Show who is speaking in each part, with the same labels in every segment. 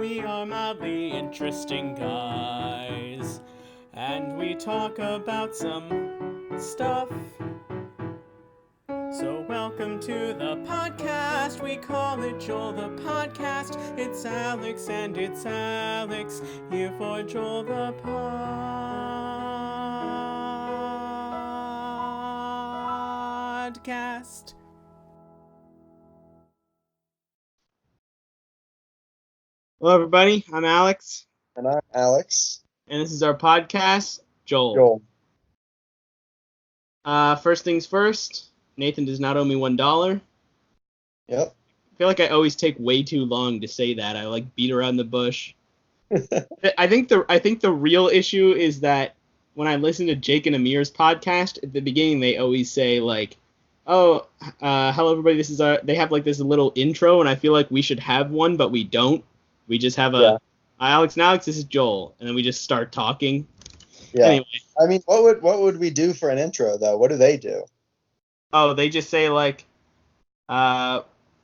Speaker 1: we are mildly interesting guys, and we talk about some stuff. So welcome to the podcast, we call it Joel the Podcast. It's Alex and it's Alex, here for Joel the Podcast. Hello everybody, I'm Alex.
Speaker 2: And I'm Alex.
Speaker 1: And this is our podcast,
Speaker 2: Joel.
Speaker 1: First things first, Nathan does not owe me $1.
Speaker 2: Yep.
Speaker 1: I feel like I always take way too long to say that. I beat around the bush. I think the real issue is that when I listen to Jake and Amir's podcast, at the beginning they always say hello everybody, this is they have this little intro, and I feel like we should have one, but we don't. We just have Alex, this is Joel, and then we just start talking.
Speaker 2: Yeah.
Speaker 1: Anyway.
Speaker 2: I mean, what would we do for an intro though? What do they do?
Speaker 1: Oh, they just say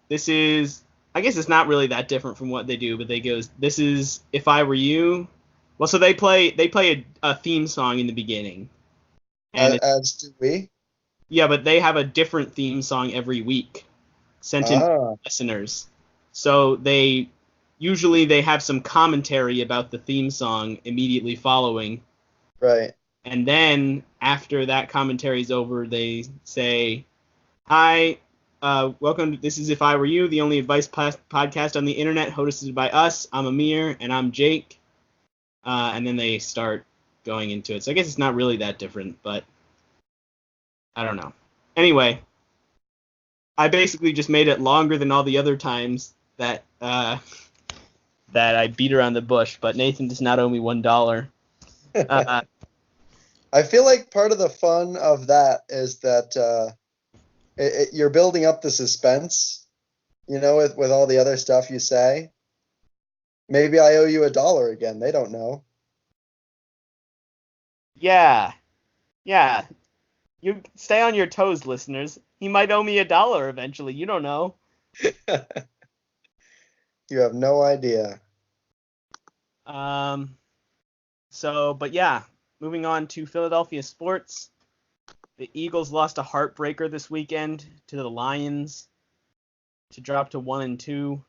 Speaker 1: this is, I guess it's not really that different from what they do, but this is If I Were You. Well, so they play a theme song in the beginning. And
Speaker 2: as do we?
Speaker 1: Yeah, but they have a different theme song every week sent in to listeners. So they have some commentary about the theme song immediately following.
Speaker 2: Right.
Speaker 1: And then after that commentary is over, they say, "Hi, welcome. This is If I Were You, the only advice podcast on the internet, hosted by us. I'm Amir and I'm Jake." And then they start going into it. So I guess it's not really that different, but I don't know. Anyway, I basically just made it longer than all the other times that I beat around the bush. But Nathan does not owe me $1.
Speaker 2: I feel like part of the fun of that is that you're building up the suspense, with all the other stuff you say. Maybe I owe you $1 again. They don't know.
Speaker 1: Yeah. You stay on your toes, listeners. He might owe me $1 eventually. You don't know.
Speaker 2: You have no idea.
Speaker 1: Moving on to Philadelphia sports. The Eagles lost a heartbreaker this weekend to the Lions to drop to 1-2.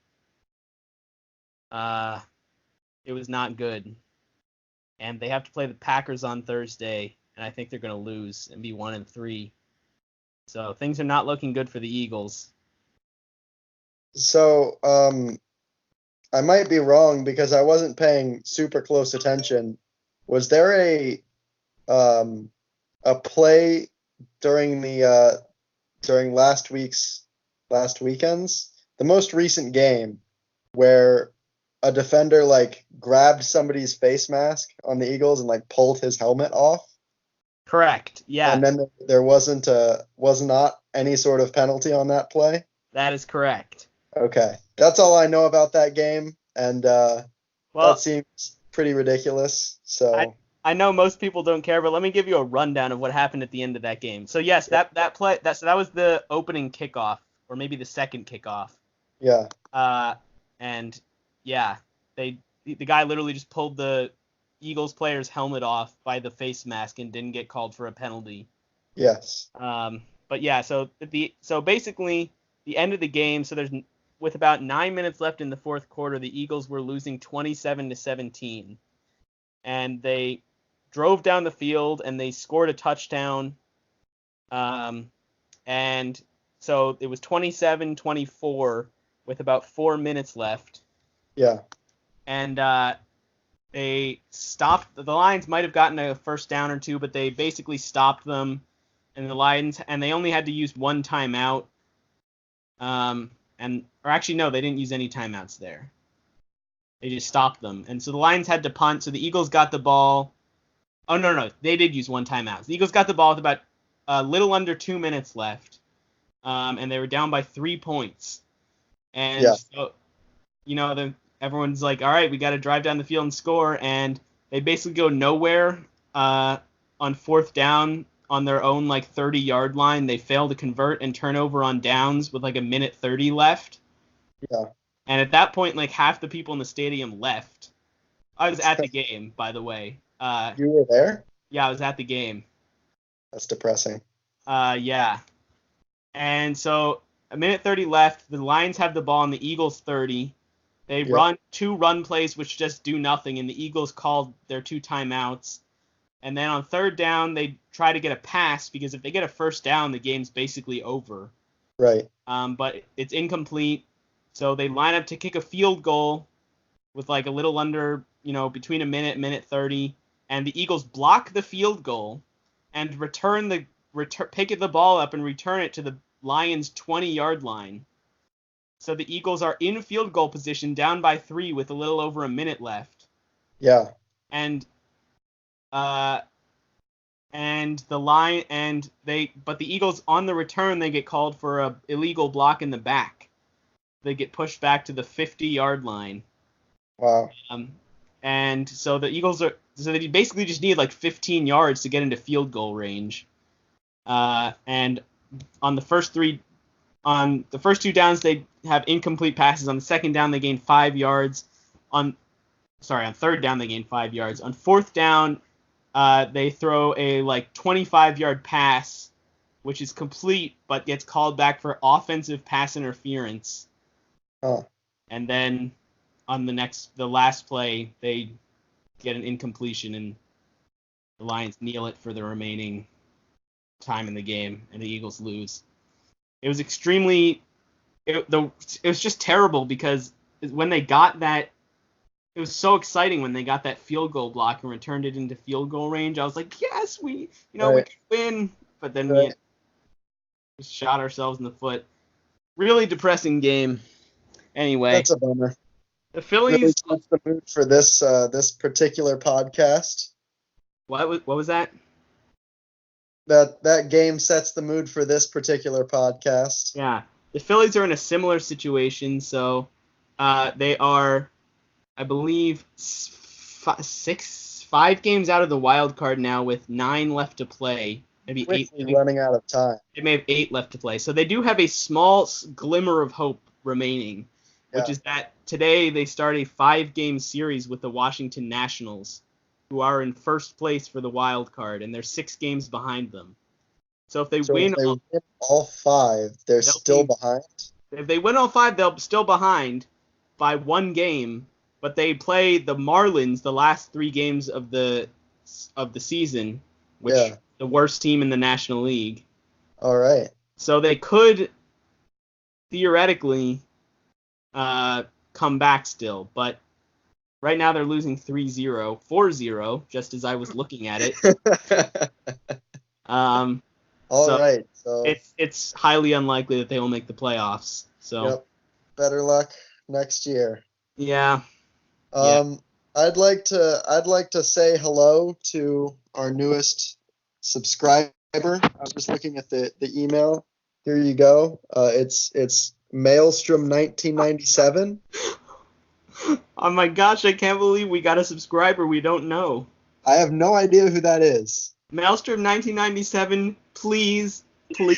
Speaker 1: It was not good. And they have to play the Packers on Thursday, and I think they're going to lose and be 1-3. So things are not looking good for the Eagles.
Speaker 2: So, I might be wrong because I wasn't paying super close attention. Was there a play during last weekend's, the most recent game, where a defender grabbed somebody's face mask on the Eagles and pulled his helmet off?
Speaker 1: Correct. Yeah.
Speaker 2: And then there was not any sort of penalty on that play?
Speaker 1: That is correct.
Speaker 2: Okay. That's all I know about that game, and that seems pretty ridiculous. So
Speaker 1: I know most people don't care, but let me give you a rundown of what happened at the end of that game. So yes, that play that was the opening kickoff, or maybe the second kickoff.
Speaker 2: Yeah.
Speaker 1: And yeah, the guy literally just pulled the Eagles player's helmet off by the face mask and didn't get called for a penalty.
Speaker 2: Yes.
Speaker 1: But yeah, so basically the end of the game. So with about 9 minutes left in the fourth quarter, the Eagles were losing 27-17, and they drove down the field and they scored a touchdown. And so it was 27-24 with about 4 minutes left.
Speaker 2: Yeah.
Speaker 1: And they stopped. The Lions might have gotten a first down or two, but they basically stopped them. And the Lions, and they only had to use one timeout. They didn't use any timeouts there. They just stopped them. And so the Lions had to punt. So the Eagles got the ball. Oh, no. They did use one timeout. The Eagles got the ball with about a little under 2 minutes left. And they were down by 3 points. And so, everyone's like, all right, we got to drive down the field and score. And they basically go nowhere on fourth down on their own 30-yard line. They fail to convert and turn over on downs with a minute 30 left.
Speaker 2: Yeah.
Speaker 1: And at that point, like half the people in the stadium left. I was at the game, by the way.
Speaker 2: You were there?
Speaker 1: Yeah, I was at the game.
Speaker 2: That's depressing.
Speaker 1: Yeah. And so a minute 30 left. The Lions have the ball on the Eagles 30. They run 2 run plays, which just do nothing, and the Eagles called their 2 timeouts. And then on 3rd down, they try to get a pass, because if they get a 1st down, the game's basically over.
Speaker 2: Right.
Speaker 1: But it's incomplete. So they line up to kick a field goal with like a little under, between a minute 30. And the Eagles block the field goal and pick the ball up and return it to the Lions' 20-yard line. So the Eagles are in field goal position, down by 3 with a little over a minute left.
Speaker 2: Yeah.
Speaker 1: And the Eagles on the return, they get called for a illegal block in the back. They get pushed back to the 50-yard line.
Speaker 2: Wow.
Speaker 1: And so the Eagles they basically just need like 15 yards to get into field goal range. And on the first 2 downs, they have incomplete passes. On the 2nd down, they gain 5 yards. On 3rd down, they gain 5 yards. On 4th down, they throw a like 25-yard pass, which is complete, but gets called back for offensive pass interference.
Speaker 2: Oh.
Speaker 1: And then on the last play, they get an incompletion, and the Lions kneel it for the remaining time in the game, and the Eagles lose. It was it was just terrible, because when they got that, it was so exciting when they got that field goal block and returned it into field goal range. I was like, yes, we can win. But then we just shot ourselves in the foot. Really depressing game. Anyway,
Speaker 2: that's a bummer.
Speaker 1: The Phillies.
Speaker 2: Really sets the mood for this particular podcast.
Speaker 1: What was that?
Speaker 2: That game sets the mood for this particular podcast.
Speaker 1: Yeah, the Phillies are in a similar situation. So they are, I believe, 5 games out of the wild card now, with 9 left to play. Maybe 8.
Speaker 2: Running out of time.
Speaker 1: They may have 8 left to play. So they do have a small glimmer of hope remaining, which is that today they start a 5-game series with the Washington Nationals, who are in first place for the wild card, and they're 6 games behind them. So if they win
Speaker 2: all 5, they're still behind?
Speaker 1: If they win all 5, they'll still behind by 1 game, but they play the Marlins the last 3 games of the season, which the worst team in the National League.
Speaker 2: All right.
Speaker 1: So they could theoretically come back still, but right now they're losing 3-0, 4-0, just as I was looking at it.
Speaker 2: Right. So
Speaker 1: it's highly unlikely that they will make the playoffs. So
Speaker 2: better luck next year.
Speaker 1: Yeah.
Speaker 2: I'd like to say hello to our newest subscriber. I was just looking at the email. Here you go. It's Maelstrom 1997.
Speaker 1: Oh my gosh, I can't believe we got a subscriber we don't know.
Speaker 2: I have no idea who that is.
Speaker 1: Maelstrom 1997, please.
Speaker 2: For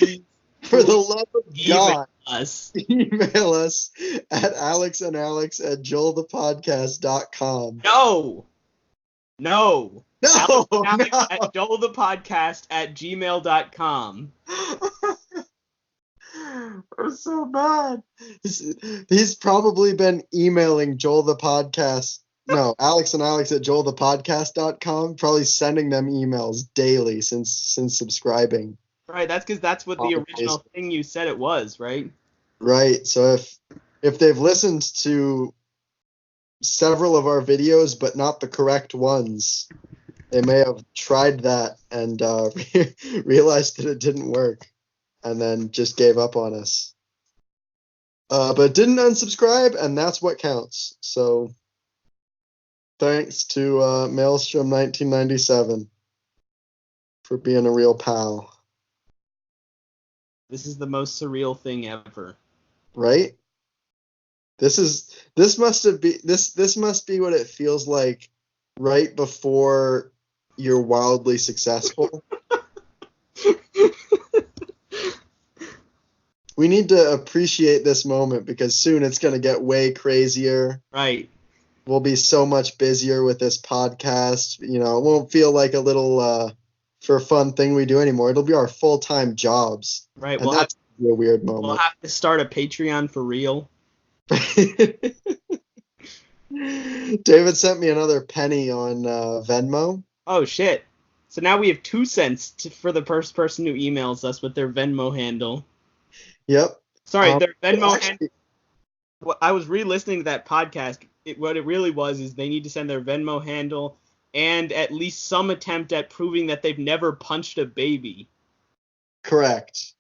Speaker 2: the love of God,
Speaker 1: email
Speaker 2: us at alexandalex@joelthepodcast.com.
Speaker 1: No. At joelthepodcast@gmail.com.
Speaker 2: We're so bad. He's probably been emailing Joel the Podcast. No, Alex and Alex at joelthepodcast.com, probably sending them emails daily since subscribing.
Speaker 1: Right, that's because that's what the original thing you said it was, right?
Speaker 2: Right. So if they've listened to several of our videos but not the correct ones, they may have tried that and realized that it didn't work, and then just gave up on us. But didn't unsubscribe, and that's what counts. So thanks to Maelstrom 1997 for being a real pal.
Speaker 1: This is the most surreal thing ever.
Speaker 2: Right? This must be what it feels like right before you're wildly successful. We need to appreciate this moment because soon it's going to get way crazier.
Speaker 1: Right.
Speaker 2: We'll be so much busier with this podcast. You know, it won't feel like a little for fun thing we do anymore. It'll be our full-time jobs.
Speaker 1: Right.
Speaker 2: And that's a weird
Speaker 1: We'll
Speaker 2: moment.
Speaker 1: have to start a Patreon for real.
Speaker 2: David sent me another penny on Venmo.
Speaker 1: Oh, shit. So now we have 2 cents for the first person who emails us with their Venmo handle.
Speaker 2: Yep.
Speaker 1: Sorry, their Venmo handle. I was re-listening to that podcast. What it really was is they need to send their Venmo handle and at least some attempt at proving that they've never punched a baby.
Speaker 2: Correct.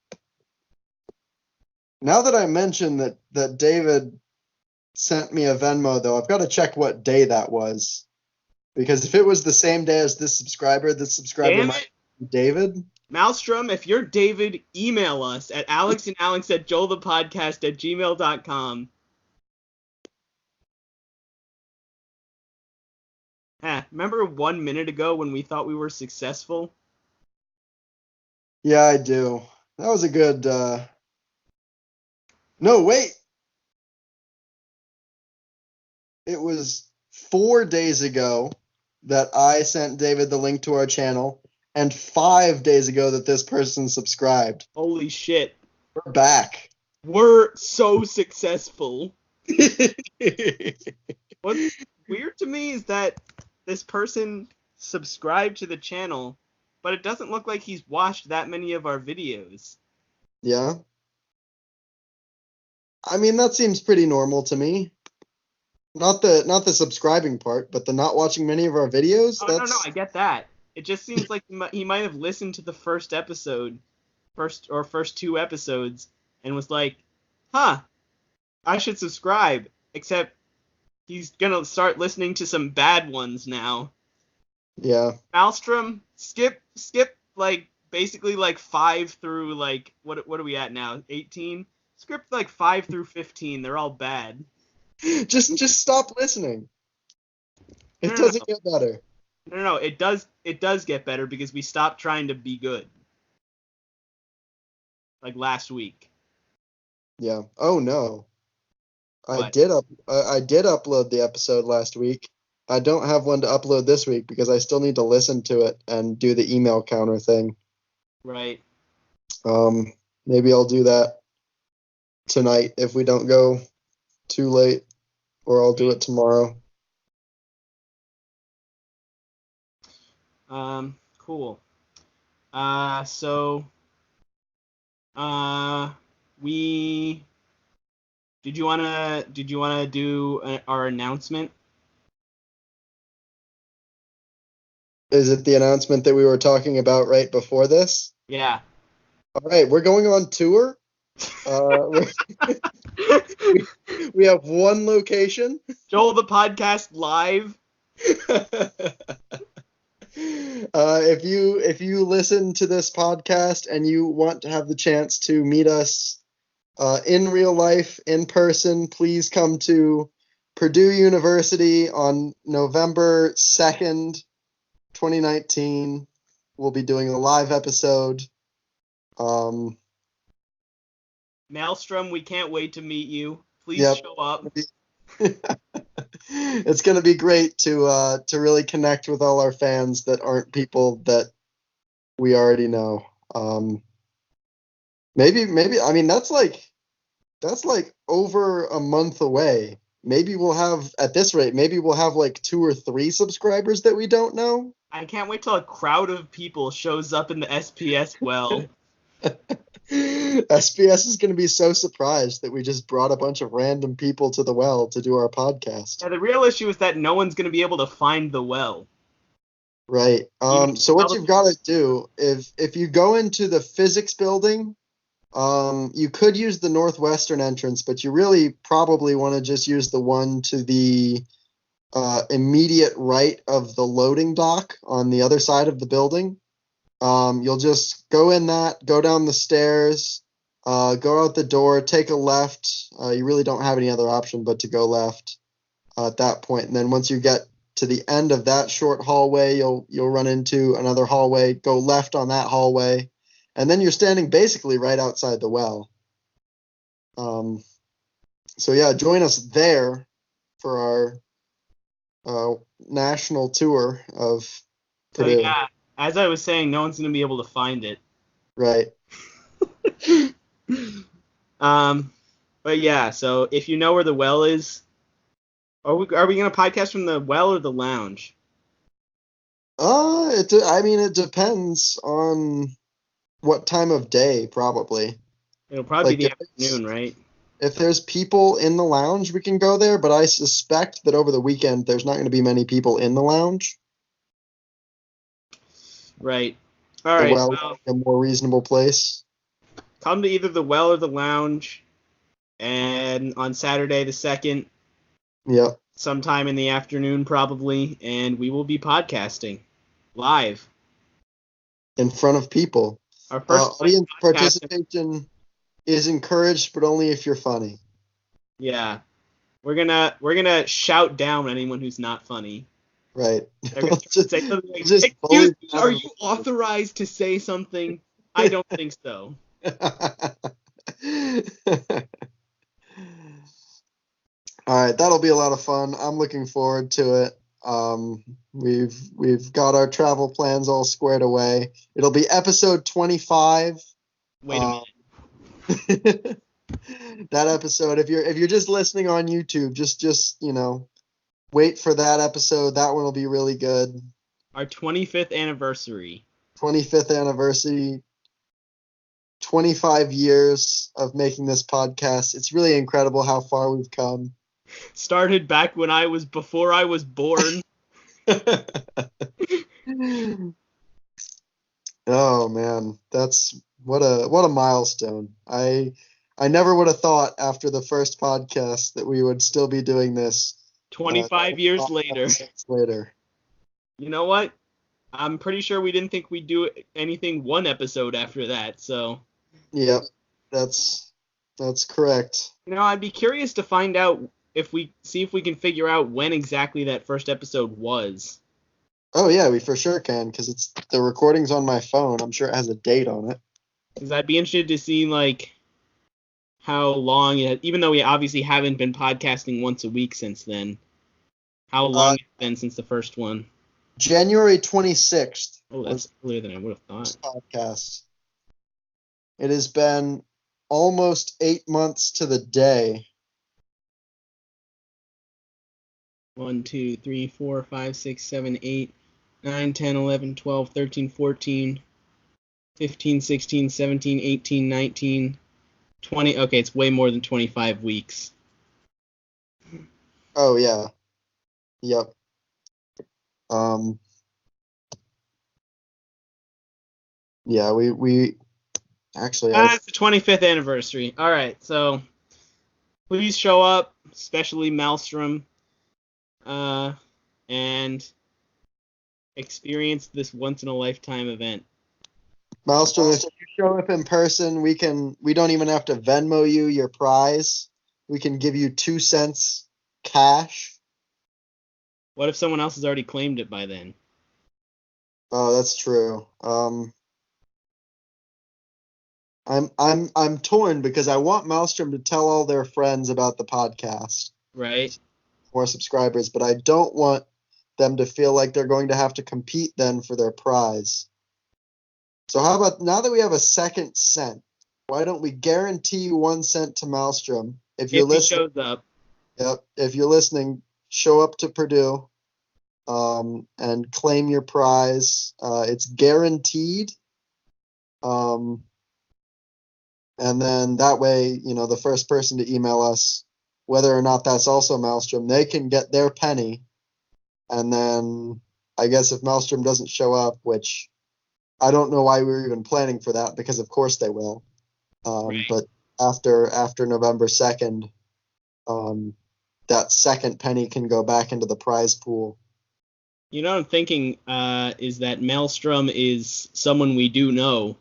Speaker 2: Now that I mentioned that David sent me a Venmo, though, I've got to check what day that was. Because if it was the same day as this subscriber might be David.
Speaker 1: Maelstrom, if you're David, email us at alexandalex@joelthepodcast@gmail.com. Remember 1 minute ago when we thought we were successful?
Speaker 2: Yeah, I do. That was a good... No, wait! It was 4 days ago that I sent David the link to our channel, and 5 days ago that this person subscribed.
Speaker 1: Holy shit.
Speaker 2: We're back.
Speaker 1: We're so successful. What's weird to me is that this person subscribed to the channel, but it doesn't look like he's watched that many of our videos.
Speaker 2: Yeah. I mean, that seems pretty normal to me. Not the subscribing part, but the not watching many of our videos.
Speaker 1: Oh, no, I get that. It just seems like he might have listened to the first 2 episodes, and was like, huh, I should subscribe, except he's gonna start listening to some bad ones now.
Speaker 2: Yeah.
Speaker 1: Maelstrom, skip like basically like 5 through like what are we at now? 18? Skip like 5 through 15. They're all bad.
Speaker 2: Just stop listening. It doesn't get better.
Speaker 1: No, it does get better because we stopped trying to be good. Like last week.
Speaker 2: Yeah. Oh no.
Speaker 1: What?
Speaker 2: I did upload the episode last week. I don't have one to upload this week because I still need to listen to it and do the email counter thing.
Speaker 1: Right.
Speaker 2: Maybe I'll do that tonight if we don't go too late, or I'll do it tomorrow.
Speaker 1: Cool. Did you wanna do our announcement?
Speaker 2: Is it the announcement that we were talking about right before this?
Speaker 1: Yeah.
Speaker 2: All right, we're going on tour. We have one location.
Speaker 1: Joel the Podcast live.
Speaker 2: If you listen to this podcast and you want to have the chance to meet us in real life, in person, please come to Purdue University on November 2nd, 2019. We'll be doing a live episode.
Speaker 1: Maelstrom, we can't wait to meet you. Please show up.
Speaker 2: It's going to be great to really connect with all our fans that aren't people that we already know. Maybe I mean that's like over a month away. Maybe we'll have, at this rate, like 2 or 3 subscribers that we don't know.
Speaker 1: I can't wait till a crowd of people shows up in the SPS well.
Speaker 2: SPS is going to be so surprised that we just brought a bunch of random people to the well to do our podcast.
Speaker 1: Yeah, the real issue is that no one's going to be able to find the well.
Speaker 2: Right. So what you've got to do, if you go into the physics building, you could use the northwestern entrance, but you really probably want to just use the one to the immediate right of the loading dock on the other side of the building. You'll just go in that, go down the stairs, go out the door, take a left. You really don't have any other option but to go left at that point. And then once you get to the end of that short hallway, you'll run into another hallway, go left on that hallway, and then you're standing basically right outside the well. So yeah, join us there for our national tour of
Speaker 1: So
Speaker 2: Purdue.
Speaker 1: yeah, as I was saying, no one's gonna be able to find it.
Speaker 2: Right.
Speaker 1: But yeah, so if you know where the well is, are we gonna podcast from the well or the lounge?
Speaker 2: I mean, it depends on what time of day, probably.
Speaker 1: It'll probably
Speaker 2: Like
Speaker 1: be the afternoon, right?
Speaker 2: if there's people in the lounge, we can go there, but I suspect that over the weekend there's not going to be many people in the lounge.
Speaker 1: Right. All
Speaker 2: The
Speaker 1: right.
Speaker 2: well
Speaker 1: Well,
Speaker 2: is a more reasonable place.
Speaker 1: come to either the well or the lounge, and on Saturday the 2nd,
Speaker 2: Yep.
Speaker 1: sometime in the afternoon probably, and we will be podcasting live.
Speaker 2: In front of people.
Speaker 1: Our first
Speaker 2: Audience
Speaker 1: podcast.
Speaker 2: participation is encouraged, but only if you're funny.
Speaker 1: Yeah. We're gonna shout down anyone who's not funny.
Speaker 2: Right.
Speaker 1: They're gonna say something like,
Speaker 2: just
Speaker 1: "Excuse me,
Speaker 2: bully
Speaker 1: are you authorized to say something?" I don't think so.
Speaker 2: All right, that'll be a lot of fun. I'm looking forward to it. We've got our travel plans all squared away. It'll be episode 25.
Speaker 1: Wait a minute.
Speaker 2: That episode, if you're just listening on YouTube, just wait for that episode. That one will be really good.
Speaker 1: Our 25th anniversary.
Speaker 2: 25th anniversary. 25 years of making this podcast. It's really incredible how far we've come.
Speaker 1: Started back before I was born.
Speaker 2: Oh man, that's what a milestone. I never would have thought after the first podcast that we would still be doing this
Speaker 1: 25 years later.
Speaker 2: Later.
Speaker 1: You know what? I'm pretty sure we didn't think we'd do anything one episode after that, so.
Speaker 2: Yep, that's correct.
Speaker 1: I'd be curious to find out if we can figure out when exactly that first episode was.
Speaker 2: Oh yeah, we for sure can, because the recording's on my phone. I'm sure it has a date on it.
Speaker 1: Because I'd be interested to see how long even though we obviously haven't been podcasting once a week since then, how long it's been since the first one.
Speaker 2: January 26th.
Speaker 1: Oh, that's earlier than I would have thought.
Speaker 2: Podcast. It has been almost 8 months to the day.
Speaker 1: 1, 2, 3, 4, 5, 6, 7, 8, 9, 10, 11, 12, 13, 14, 15, 16, 17, 18, 19, 20. Okay, it's way more than 25 weeks.
Speaker 2: Oh yeah. Yep. Yeah, we actually
Speaker 1: it's the 25th anniversary. All right, so please show up, especially Maelstrom, and experience this once in a lifetime event.
Speaker 2: Maelstrom, if you show up in person, we don't even have to Venmo you your prize. We can give you 2 cents cash.
Speaker 1: What if someone else has already claimed it by then?
Speaker 2: Oh, that's true. I'm torn because I want Maelstrom to tell all their friends about the podcast.
Speaker 1: Right.
Speaker 2: More subscribers, but I don't want them to feel like they're going to have to compete then for their prize. So how about now that we have a 2nd cent, why don't we guarantee 1 cent to Maelstrom if you're listening?
Speaker 1: Shows up.
Speaker 2: Yep. If you're listening, show up to Purdue, and claim your prize. It's guaranteed. And then that way, the first person to email us, whether or not that's also Maelstrom, they can get their penny. And then I guess if Maelstrom doesn't show up, which I don't know why we were even planning for that, because of course they will.
Speaker 1: Right.
Speaker 2: But after November 2nd, that second penny can go back into the prize pool.
Speaker 1: What I'm thinking is that Maelstrom is someone we do know,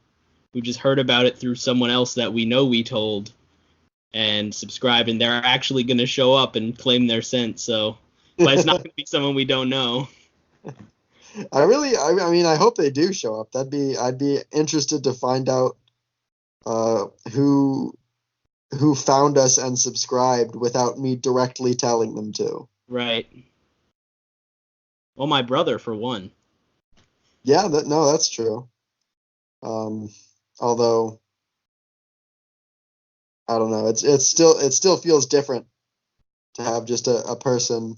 Speaker 1: who just heard about it through someone else that we know we told and subscribed, and they're actually going to show up and claim their cent. So, but it's not going to be someone we don't know.
Speaker 2: I mean, I hope they do show up. I'd be interested to find out who who found us and subscribed without me directly telling them to.
Speaker 1: Right. Well, my brother, for one.
Speaker 2: Yeah, that's true. Although I don't know, it still feels different to have just a person,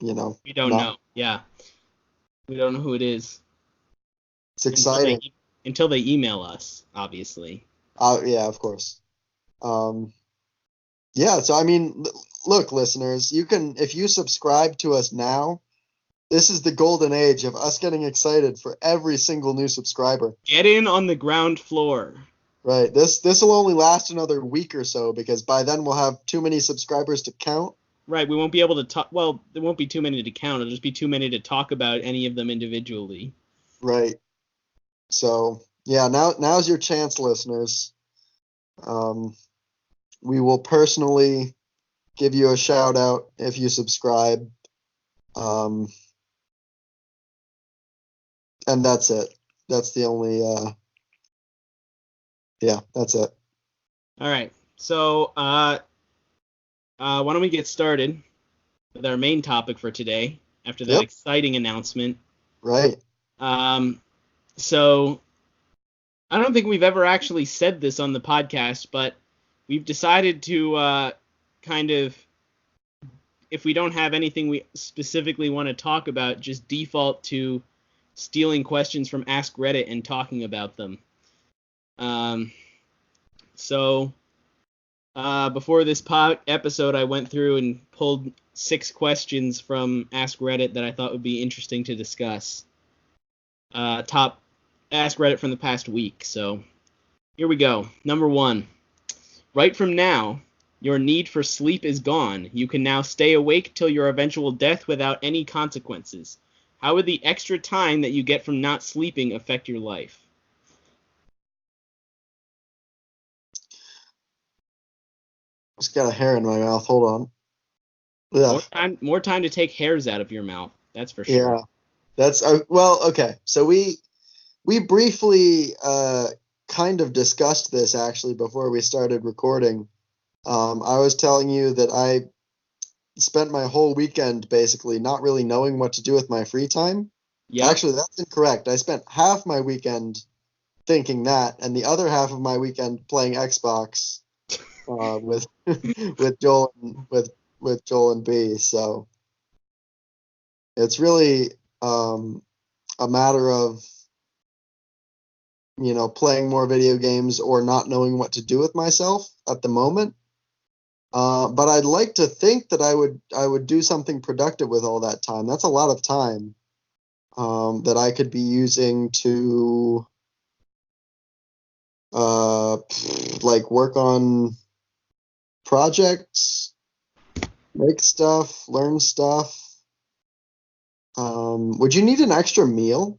Speaker 1: We don't
Speaker 2: not.
Speaker 1: know. Yeah. We don't know who it is.
Speaker 2: It's exciting.
Speaker 1: Until they email us, obviously.
Speaker 2: Yeah, of course. Yeah, so I mean, look, listeners, if you subscribe to us now, this is the golden age of us getting excited for every single new subscriber.
Speaker 1: Get in on the ground floor.
Speaker 2: Right. This will only last another week or so because by then we'll have too many subscribers to count.
Speaker 1: Right, we won't be able to talk. Well, there won't be too many to count. It'll just be too many to talk about any of them individually.
Speaker 2: Right. So yeah, now's your chance, listeners. We will personally give you a shout out if you subscribe. And that's it. That's the only. Yeah, that's it.
Speaker 1: All right. So why don't we get started with our main topic for today after that exciting announcement?
Speaker 2: Right.
Speaker 1: So I don't think we've ever actually said this on the podcast, but we've decided to kind of, if we don't have anything we specifically want to talk about, just default to stealing questions from Ask Reddit and talking about them. So before this episode, I went through and pulled 6 questions from Ask Reddit that I thought would be interesting to discuss. Top Ask Reddit from the past week. So here we go. Number 1. Right from now, your need for sleep is gone. You can now stay awake till your eventual death without any consequences. How would the extra time that you get from not sleeping affect your life?
Speaker 2: Just got a hair in my mouth. Hold on. Ugh.
Speaker 1: More time to take hairs out of your mouth. That's for sure.
Speaker 2: Yeah, that's well. Okay, so we briefly kind of discussed this actually before we started recording. I was telling you that I spent my whole weekend basically not really knowing what to do with my free time.
Speaker 1: Yeah.
Speaker 2: Actually, that's incorrect. I spent half my weekend thinking that, and the other half of my weekend playing Xbox with Joel and B. So it's really a matter of playing more video games or not knowing what to do with myself at the moment. But I'd like to think that I would do something productive with all that time. That's a lot of time that I could be using to like work on projects, make stuff, learn stuff. Would you need an extra meal?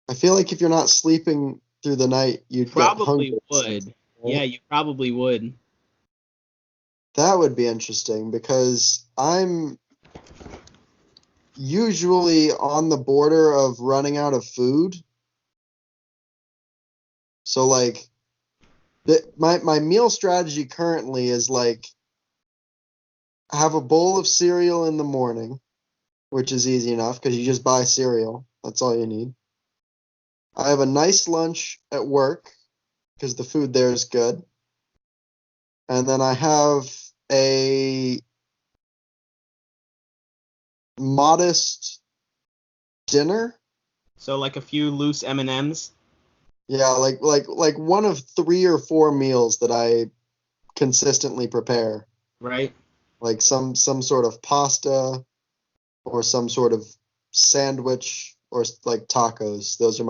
Speaker 2: I feel like if you're not sleeping through the night, you'd
Speaker 1: probably
Speaker 2: get hungry.
Speaker 1: Would. Right? Yeah, you probably would.
Speaker 2: That would be interesting because I'm usually on the border of running out of food. So like my meal strategy currently is like have a bowl of cereal in the morning, which is easy enough because you just buy cereal. That's all you need. I have a nice lunch at work because the food there is good. And then I have a modest dinner.
Speaker 1: So like a few loose M&Ms?
Speaker 2: Yeah, like one of 3 or 4 meals that I consistently prepare.
Speaker 1: Right.
Speaker 2: Like some sort of pasta or some sort of sandwich or like tacos. Those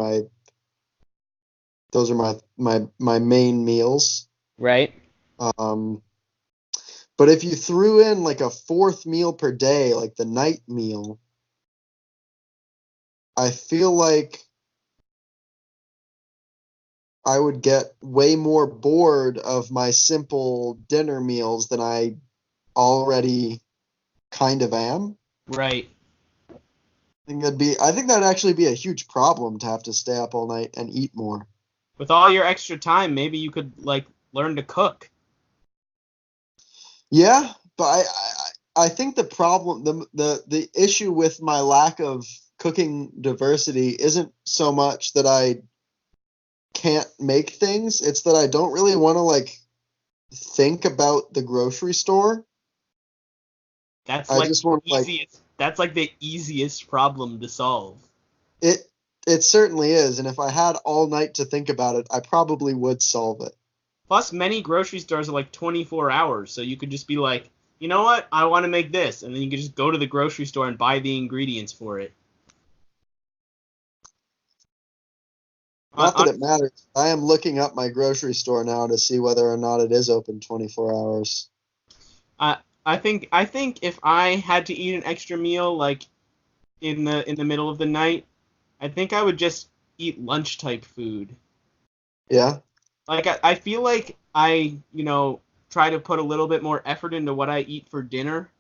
Speaker 2: are my main meals.
Speaker 1: Right.
Speaker 2: But if you threw in like a 4th meal per day, like the night meal, I feel like I would get way more bored of my simple dinner meals than I already kind of am.
Speaker 1: Right.
Speaker 2: I think that'd actually be a huge problem to have to stay up all night and eat more.
Speaker 1: With all your extra time, maybe you could like learn to cook.
Speaker 2: Yeah, but I think the problem, the issue with my lack of cooking diversity isn't so much that I can't make things, it's that I don't really want to like think about the grocery store.
Speaker 1: That's
Speaker 2: I
Speaker 1: like
Speaker 2: just want
Speaker 1: the
Speaker 2: like
Speaker 1: easiest. That's like the easiest problem to solve.
Speaker 2: it it certainly is, and if I had all night to think about it, I probably would solve it.
Speaker 1: Plus, many grocery stores are like 24 hours, so you could just be like, you know what? I want to make this, and then you could just go to the grocery store and buy the ingredients for it.
Speaker 2: Not that
Speaker 1: On,
Speaker 2: it matters. I am looking up my grocery store now to see whether or not it is open 24 hours.
Speaker 1: I think if I had to eat an extra meal like in the middle of the night, I think I would just eat lunch type food.
Speaker 2: Yeah?
Speaker 1: Like I feel like I try to put a little bit more effort into what I eat for dinner.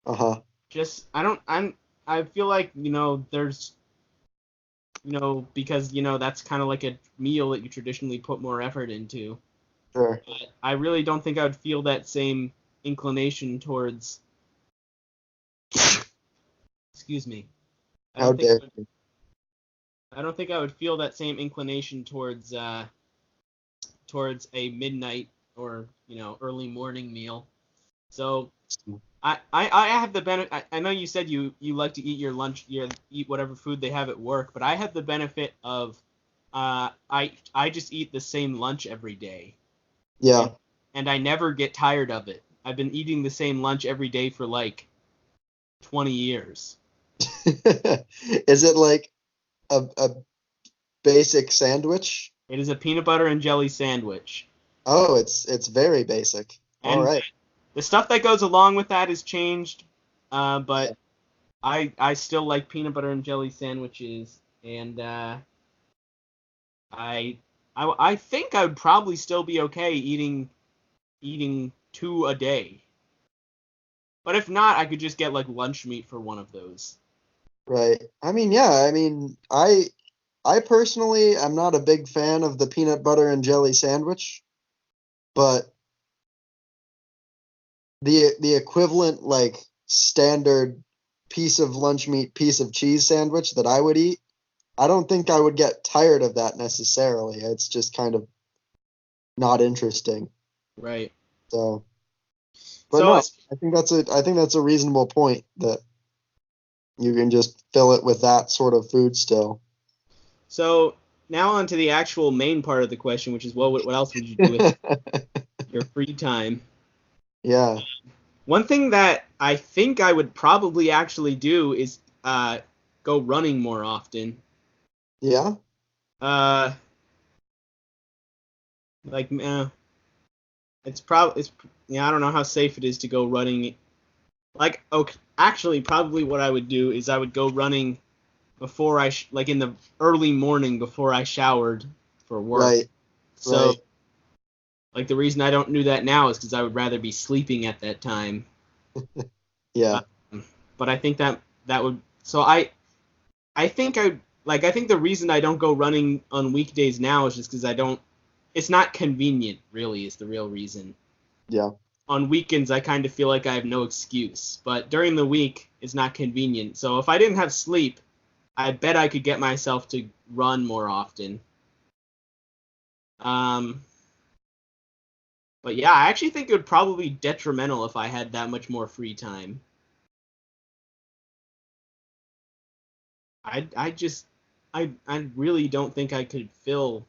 Speaker 2: Uh-huh.
Speaker 1: Just I feel like there's because that's kind of like a meal that you traditionally put more effort into.
Speaker 2: Sure.
Speaker 1: But I really don't think I would feel that same inclination towards. Excuse me. I
Speaker 2: How
Speaker 1: don't think
Speaker 2: dare you.
Speaker 1: I don't think I would feel that same inclination towards a midnight or early morning meal. So I have the benefit. I know you said you like to eat your lunch, eat whatever food they have at work, but I have the benefit of I just eat the same lunch every day, and
Speaker 2: Yeah.
Speaker 1: and I never get tired of it. I've been eating the same lunch every day for like 20 years.
Speaker 2: Is it like a basic sandwich?
Speaker 1: It is a peanut butter and jelly sandwich,
Speaker 2: Oh, it's very basic. All
Speaker 1: and
Speaker 2: right.
Speaker 1: the stuff that goes along with that has changed,
Speaker 2: Yeah.
Speaker 1: but I still like peanut butter and jelly sandwiches, and I I think I would probably still be okay eating two a day. But if not, I could just get like lunch meat for one of those.
Speaker 2: Right. I mean, yeah, I mean, I personally am not a big fan of the peanut butter and jelly sandwich, but the equivalent like standard piece of lunch meat, piece of cheese sandwich that I would eat, I don't think I would get tired of that necessarily. It's just kind of not interesting.
Speaker 1: Right.
Speaker 2: So, but
Speaker 1: So
Speaker 2: no, I think that's a reasonable point that you can just fill it with that sort of food still.
Speaker 1: so now on to the actual main part of the question, which is what else would you do with your free time?
Speaker 2: Yeah.
Speaker 1: One thing that I think I would probably actually do is go running more often.
Speaker 2: Yeah.
Speaker 1: Uh, like it's probably it's yeah, I don't know how safe it is to go running. Like, okay, actually, probably what I would do is I would go running before like in the early morning before I showered for work.
Speaker 2: Right.
Speaker 1: So,
Speaker 2: Right.
Speaker 1: like the reason I don't do that now is because I would rather be sleeping at that time.
Speaker 2: Yeah.
Speaker 1: Um, but I think that would so I think I think the reason I don't go running on weekdays now is just because I don't. It's not convenient, really, is the real reason.
Speaker 2: Yeah.
Speaker 1: On weekends, I kind of feel like I have no excuse, but during the week, it's not convenient. So if I didn't have sleep, I bet I could get myself to run more often. Um, but yeah, I actually think it would probably be detrimental if I had that much more free time. I just I really don't think I could fill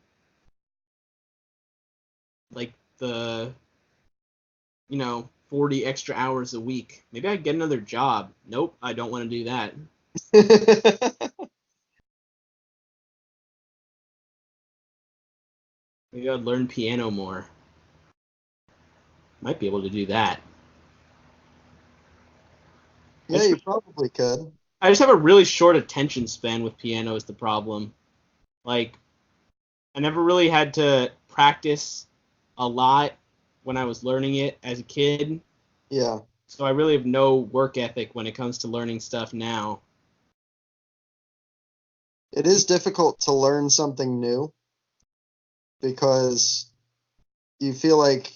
Speaker 1: like the 40 extra hours a week. Maybe I'd get another job. Nope, I don't want to do that. Maybe I'd learn piano more. Might be able to do that. I
Speaker 2: Yeah,
Speaker 1: just
Speaker 2: you probably could.
Speaker 1: I just have a really short attention span with piano is the problem. Like I never really had to practice a lot when I was learning it as a kid.
Speaker 2: Yeah.
Speaker 1: So I really have no work ethic when it comes to learning stuff now.
Speaker 2: It is difficult to learn something new. because you feel like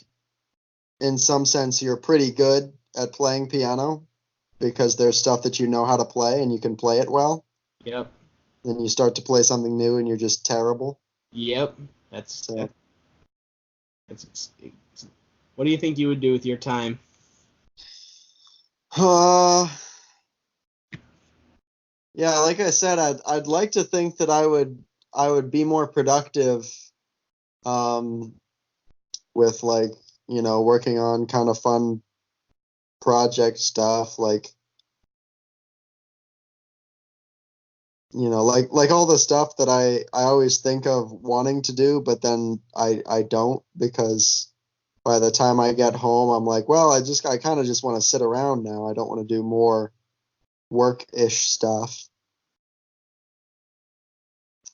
Speaker 2: in some sense you're pretty good at playing piano because there's stuff that you know how to play and you can play it well.
Speaker 1: Yep.
Speaker 2: Then you start to play something new and you're just terrible.
Speaker 1: Yep. That's
Speaker 2: So
Speaker 1: what do you think you would do with your time?
Speaker 2: Yeah, like I said, I'd like to think that I would be more productive with like, working on kind of fun project stuff like like all the stuff that I always think of wanting to do, but then I don't because by the time I get home, I'm like, well, I kind of just want to sit around now. I don't want to do more work-ish stuff.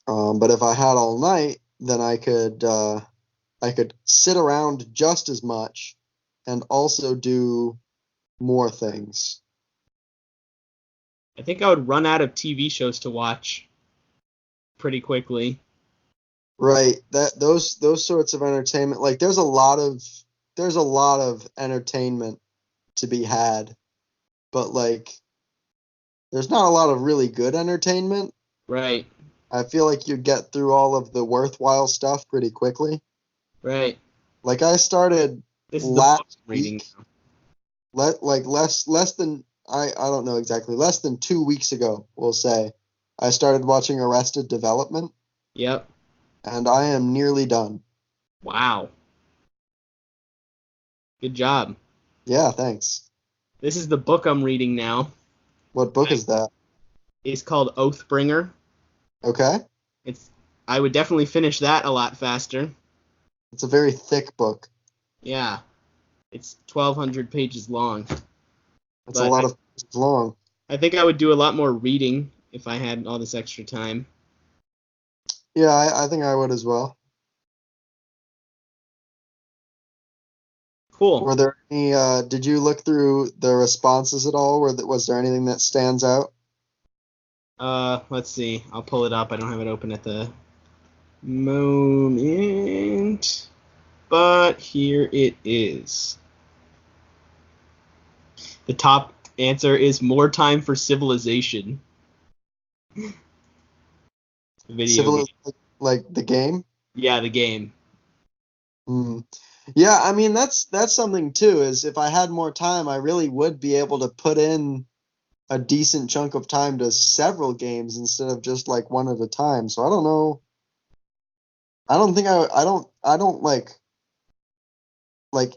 Speaker 2: But if I had all night, then I could sit around just as much and also do more things.
Speaker 1: I think I would run out of TV shows to watch pretty quickly.
Speaker 2: Right. Those sorts of entertainment, like there's a lot of entertainment to be had, but like there's not a lot of really good entertainment.
Speaker 1: Right.
Speaker 2: I feel like you'd get through all of the worthwhile stuff pretty quickly.
Speaker 1: Right.
Speaker 2: Like I started
Speaker 1: This is the book
Speaker 2: last
Speaker 1: I'm reading
Speaker 2: week,
Speaker 1: now.
Speaker 2: less than I don't know exactly, less than 2 weeks ago, we'll say, I started watching Arrested Development,
Speaker 1: Yep.
Speaker 2: and I am nearly done.
Speaker 1: Wow. Good job.
Speaker 2: Yeah, thanks.
Speaker 1: This is the book I'm reading now.
Speaker 2: What book is that?
Speaker 1: It's called Oathbringer.
Speaker 2: Okay.
Speaker 1: I would definitely finish that a lot faster.
Speaker 2: It's a very thick book.
Speaker 1: Yeah. It's 1,200 pages long.
Speaker 2: It's a lot of pages long.
Speaker 1: I think I would do a lot more reading if I had all this extra time.
Speaker 2: Yeah, I think I would as well.
Speaker 1: Cool.
Speaker 2: Were there any? Did you look through the responses at all? Was there anything that stands out?
Speaker 1: Let's see. I'll pull it up. I don't have it open at the moment, but here it is. The top answer is more time for Civilization. Video game.
Speaker 2: Like the game?
Speaker 1: Yeah, the game.
Speaker 2: Yeah, I mean that's something too. Is if I had more time, I really would be able to put in a decent chunk of time to several games instead of just like one at a time. So I don't know. I don't think I don't like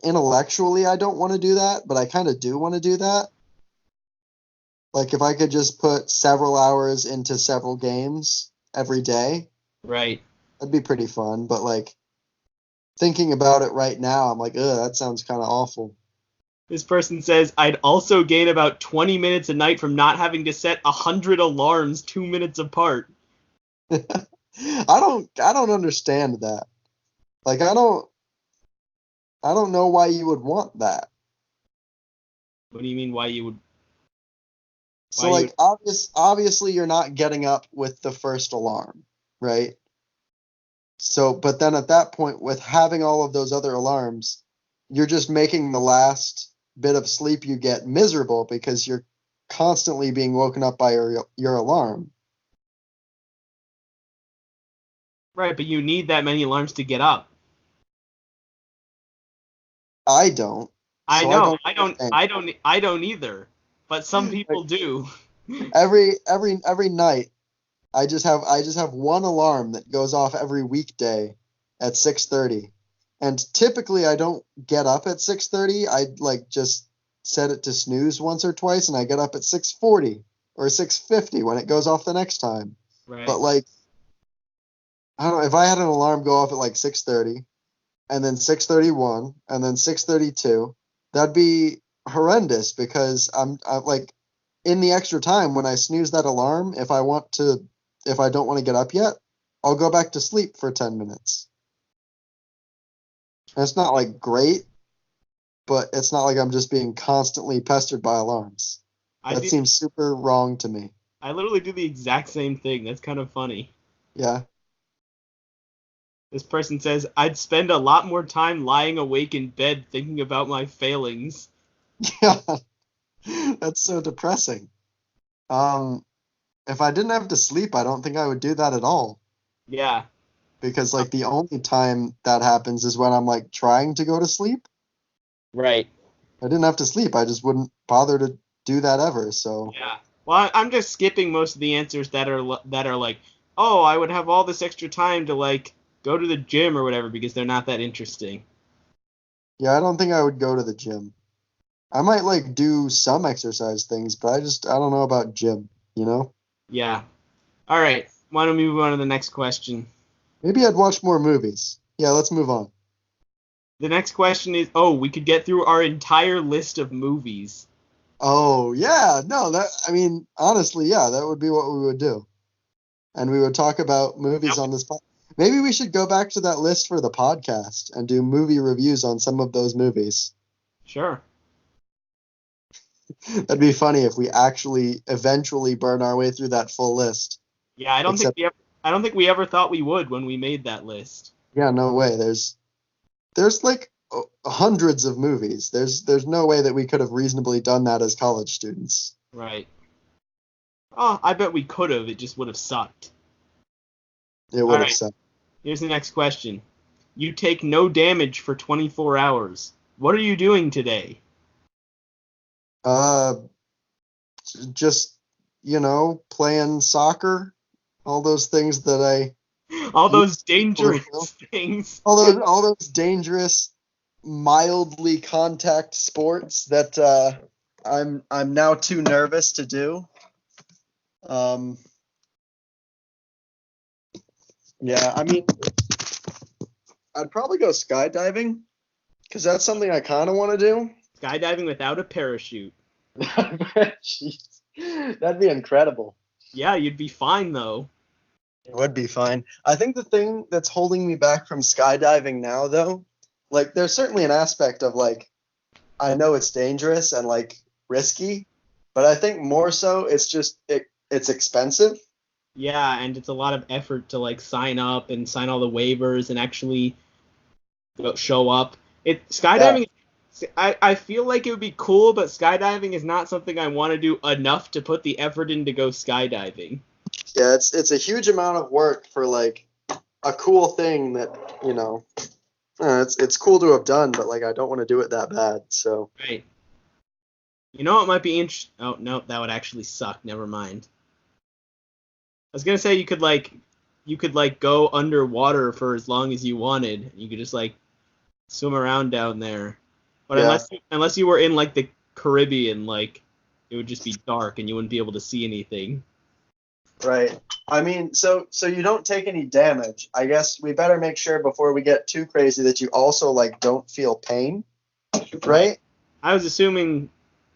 Speaker 2: intellectually I don't want to do that, but I kind of do want to do that. Like if I could just put several hours into several games every day,
Speaker 1: Right.
Speaker 2: that'd be pretty fun. But like thinking about it right now, I'm like, ugh, that sounds kind of awful.
Speaker 1: This person says, I'd also gain about 20 minutes a night from not having to set 100 alarms 2 minutes apart.
Speaker 2: I don't understand that. Like I don't know why you would want that.
Speaker 1: What do you mean why you would?
Speaker 2: So like obviously you're not getting up with the first alarm, right? So but then at that point with having all of those other alarms, you're just making the last bit of sleep you get miserable because you're constantly being woken up by your alarm.
Speaker 1: Right, but you need that many alarms to get up.
Speaker 2: I don't.
Speaker 1: I
Speaker 2: So
Speaker 1: know.
Speaker 2: understand.
Speaker 1: I don't either. But some people
Speaker 2: Like,
Speaker 1: do.
Speaker 2: every night I just have one alarm that goes off every weekday at 6:30. And typically I don't get up at 6:30. I like just set it to snooze once or twice and I get up at 6:40 or 6:50 when it goes off the next time.
Speaker 1: Right.
Speaker 2: But like I don't know if I had an alarm go off at like 6:30 and then 6:31 and then 6:32, that'd be horrendous because I like in the extra time when I snooze that alarm, if I don't want to get up yet, I'll go back to sleep for 10 minutes. And it's not like great, but it's not like I'm just being constantly pestered by alarms. That seems super wrong to me.
Speaker 1: I literally do the exact same thing. That's kind of funny.
Speaker 2: Yeah.
Speaker 1: This person says, I'd spend a lot more time lying awake in bed thinking about my failings.
Speaker 2: Yeah, that's so depressing. If I didn't have to sleep, I don't think I would do that at all.
Speaker 1: Yeah.
Speaker 2: Because like the only time that happens is when I'm like trying to go to sleep.
Speaker 1: Right.
Speaker 2: I didn't have to sleep. I just wouldn't bother to do that ever. So
Speaker 1: Yeah. Well, I'm just skipping most of the answers that are like, oh, I would have all this extra time to like go to the gym or whatever because they're not that interesting.
Speaker 2: yeah, I don't think I would go to the gym. I might like do some exercise things, but I don't know about gym, you know?
Speaker 1: Yeah. All right. Why don't we move on to the next question?
Speaker 2: Maybe I'd watch more movies. Yeah, let's move on.
Speaker 1: The next question is, oh, we could get through our entire list of movies.
Speaker 2: Oh, yeah. No, that I mean, honestly, yeah, that would be what we would do. And we would talk about movies on this Maybe we should go back to that list for the podcast and do movie reviews on some of those movies.
Speaker 1: Sure.
Speaker 2: That'd be funny if we actually eventually burn our way through that full list.
Speaker 1: Yeah,
Speaker 2: Except,
Speaker 1: I don't think we ever thought we would when we made that list.
Speaker 2: yeah, no way. There's like hundreds of movies. There's no way that we could have reasonably done that as college students.
Speaker 1: Right. Oh, I bet we could have. It just would have sucked.
Speaker 2: It
Speaker 1: All
Speaker 2: would have
Speaker 1: right.
Speaker 2: sucked.
Speaker 1: Here's the next question. You take no damage for 24 hours. What are you doing today?
Speaker 2: Uh, just playing soccer, all those things that I
Speaker 1: All those
Speaker 2: used to
Speaker 1: dangerous
Speaker 2: do.
Speaker 1: things.
Speaker 2: All those dangerous, mildly contact sports that I'm now too nervous to do. Yeah, I mean, I'd probably go skydiving because that's something I kind of want to do.
Speaker 1: Skydiving without a parachute.
Speaker 2: Jeez. That'd be incredible.
Speaker 1: Yeah, you'd be fine though.
Speaker 2: It would be fine. I think the thing that's holding me back from skydiving now, though, like, there's certainly an aspect of, like, I know it's dangerous and, like, risky, but I think more so it's just, it's expensive.
Speaker 1: Yeah, and it's a lot of effort to like sign up and sign all the waivers and actually show up. It
Speaker 2: Yeah,
Speaker 1: skydiving. I feel like it would be cool, but skydiving is not something I want to do enough to put the effort in to go skydiving.
Speaker 2: yeah, it's a huge amount of work for, like, a cool thing that, it's cool to have done, but, like, I don't want to do it that bad, so.
Speaker 1: Right. You know what might be interesting? Oh no, that would actually suck. Never mind. I was gonna say you could like go underwater for as long as you wanted. You could just like swim around down there. But
Speaker 2: Yeah,
Speaker 1: unless you were in like the Caribbean, like it would just be dark and you wouldn't be able to see anything.
Speaker 2: right. I mean, so you don't take any damage. I guess we better make sure before we get too crazy that you also, like, don't feel pain, right?
Speaker 1: I was assuming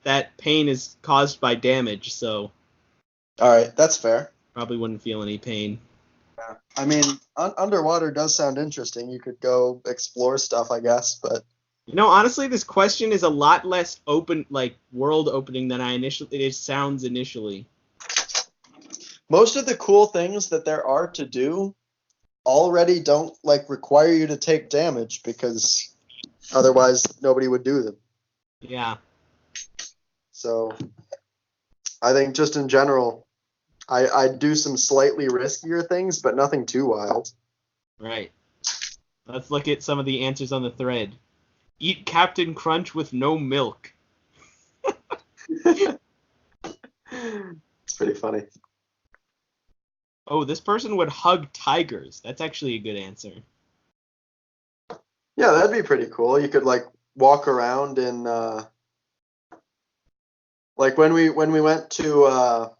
Speaker 1: that pain is caused by damage, so
Speaker 2: All right, that's fair.
Speaker 1: probably wouldn't feel any pain.
Speaker 2: Yeah. I mean, underwater does sound interesting. You could go explore stuff, I guess, but
Speaker 1: You know, honestly, this question is a lot less open, like world opening than it sounds initially.
Speaker 2: most of the cool things that there are to do already don't, like, require you to take damage because otherwise nobody would do them.
Speaker 1: Yeah.
Speaker 2: So I think just in general, I'd do some slightly riskier things, but nothing too wild.
Speaker 1: Right. Let's look at some of the answers on the thread. Eat Captain Crunch with no milk.
Speaker 2: It's pretty funny.
Speaker 1: Oh, this person would hug tigers. That's actually a good answer.
Speaker 2: Yeah, that'd be pretty cool. You could, like, walk around in like when we went to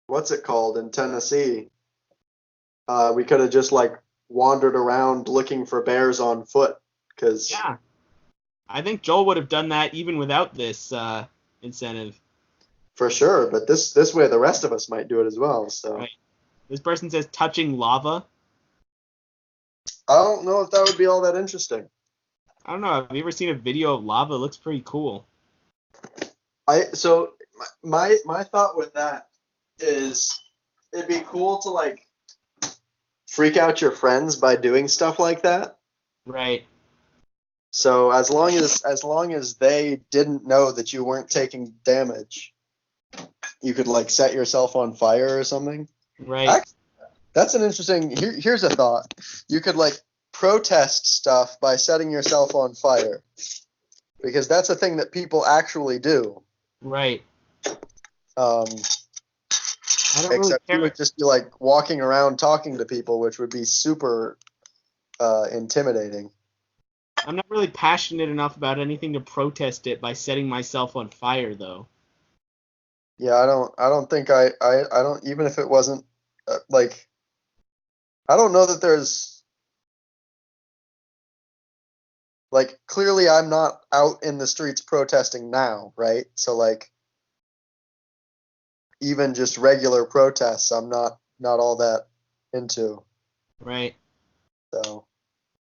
Speaker 2: what's it called in Tennessee, we could have just, like, wandered around looking for bears on foot because
Speaker 1: Yeah. I think Joel would have done that even without this incentive.
Speaker 2: for sure, but this way the rest of us might do it as well. So
Speaker 1: Right. This person says touching lava.
Speaker 2: I don't know if that would be all that interesting.
Speaker 1: I don't know. Have you ever seen a video of lava? It looks pretty cool.
Speaker 2: So my thought with that is it'd be cool to, like, freak out your friends by doing stuff like that.
Speaker 1: Right.
Speaker 2: So as long as they didn't know that you weren't taking damage, you could like set yourself on fire or something.
Speaker 1: Right.
Speaker 2: Actually, that's an interesting. Here's a thought. You could like protest stuff by setting yourself on fire, because that's a thing that people actually do.
Speaker 1: Right.
Speaker 2: Um,
Speaker 1: I don't really
Speaker 2: except you
Speaker 1: care.
Speaker 2: would just be like walking around talking to people, which would be super intimidating.
Speaker 1: I'm not really passionate enough about anything to protest it by setting myself on fire, though.
Speaker 2: Yeah, I don't think I don't, even if it wasn't like, I don't know that there's like, clearly I'm not out in the streets protesting now, right? So like, even just regular protests, I'm not all that into.
Speaker 1: Right.
Speaker 2: So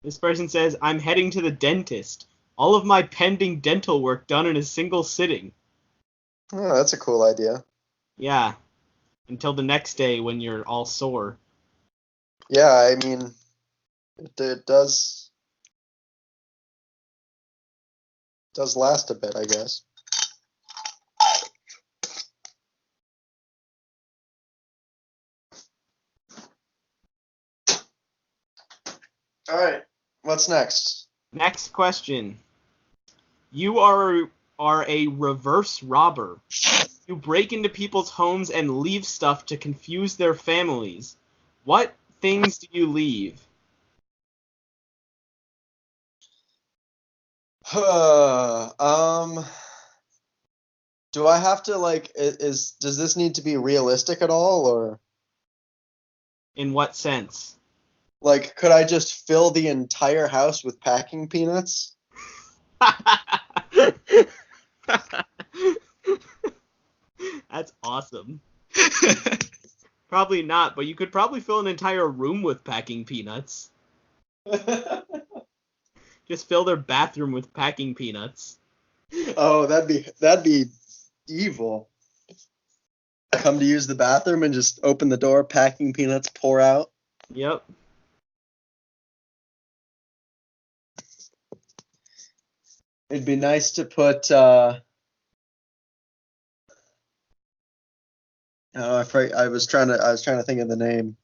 Speaker 1: This person says, I'm heading to the dentist. All of my pending dental work done in a single sitting.
Speaker 2: oh, that's a cool idea.
Speaker 1: Yeah. Until the next day when you're all sore.
Speaker 2: Yeah, I mean, it does last a bit, I guess. All right, what's next?
Speaker 1: Next question. You are a reverse robber. You break into people's homes and leave stuff to confuse their families. What things do you leave?
Speaker 2: Do I have to like, does this need to be realistic at all, or
Speaker 1: In what sense?
Speaker 2: like could I just fill the entire house with packing peanuts?
Speaker 1: That's awesome. Probably not, but you could probably fill an entire room with packing peanuts. Just fill their bathroom with packing peanuts.
Speaker 2: Oh, that'd be evil. Come to use the bathroom and just open the door, packing peanuts pour out.
Speaker 1: Yep.
Speaker 2: It'd be nice to put I was trying to think of the name.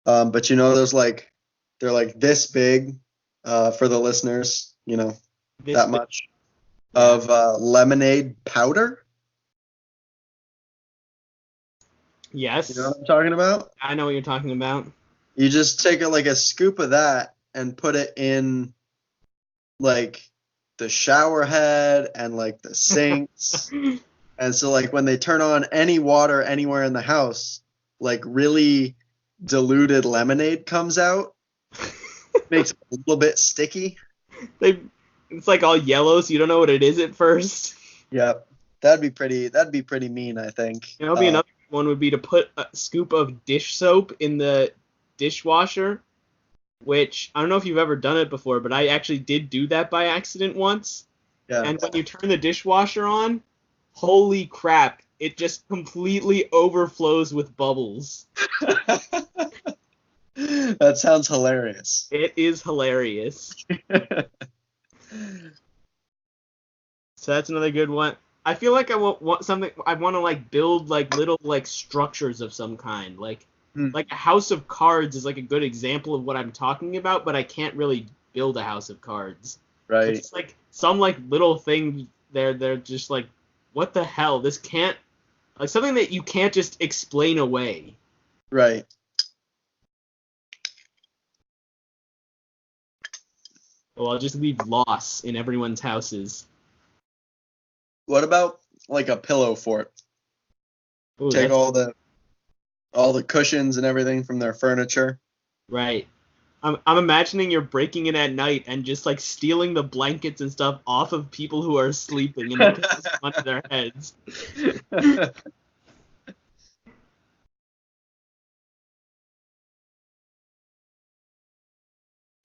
Speaker 2: But you know, there's like, they're like this big, for the listeners, you know,
Speaker 1: This
Speaker 2: that
Speaker 1: bit-
Speaker 2: much
Speaker 1: yeah.
Speaker 2: of lemonade powder.
Speaker 1: Yes.
Speaker 2: You know what I'm talking about?
Speaker 1: I know what you're talking about.
Speaker 2: You just take like a scoop of that and put it in like the shower head and like the sinks. And so like when they turn on any water anywhere in the house, like really diluted lemonade comes out. Makes it a little bit sticky.
Speaker 1: It's like all yellow, so you don't know what it is at first.
Speaker 2: Yep. That'd be pretty mean, I think.
Speaker 1: You know, another one would be to put a scoop of dish soap in the dishwasher, which I don't know if you've ever done it before, but I actually did do that by accident once.
Speaker 2: Yeah.
Speaker 1: And when you turn the dishwasher on, holy crap, it just completely overflows with bubbles.
Speaker 2: That sounds hilarious.
Speaker 1: It is hilarious. So that's another good one. I feel like I want something. I want to like build like little like structures of some kind. Like a house of cards is like a good example of what I'm talking about, but I can't really build a house of cards.
Speaker 2: Right.
Speaker 1: It's like some like little thing they're just like, what the hell? This can't, like, something that you can't just explain away.
Speaker 2: Right.
Speaker 1: Well, I'll just leave loss in everyone's houses.
Speaker 2: What about like a pillow fort?
Speaker 1: Ooh,
Speaker 2: Take all the cushions and everything from their furniture.
Speaker 1: Right. I'm imagining you're breaking in at night and just like stealing the blankets and stuff off of people who are sleeping and then putting them onto their heads.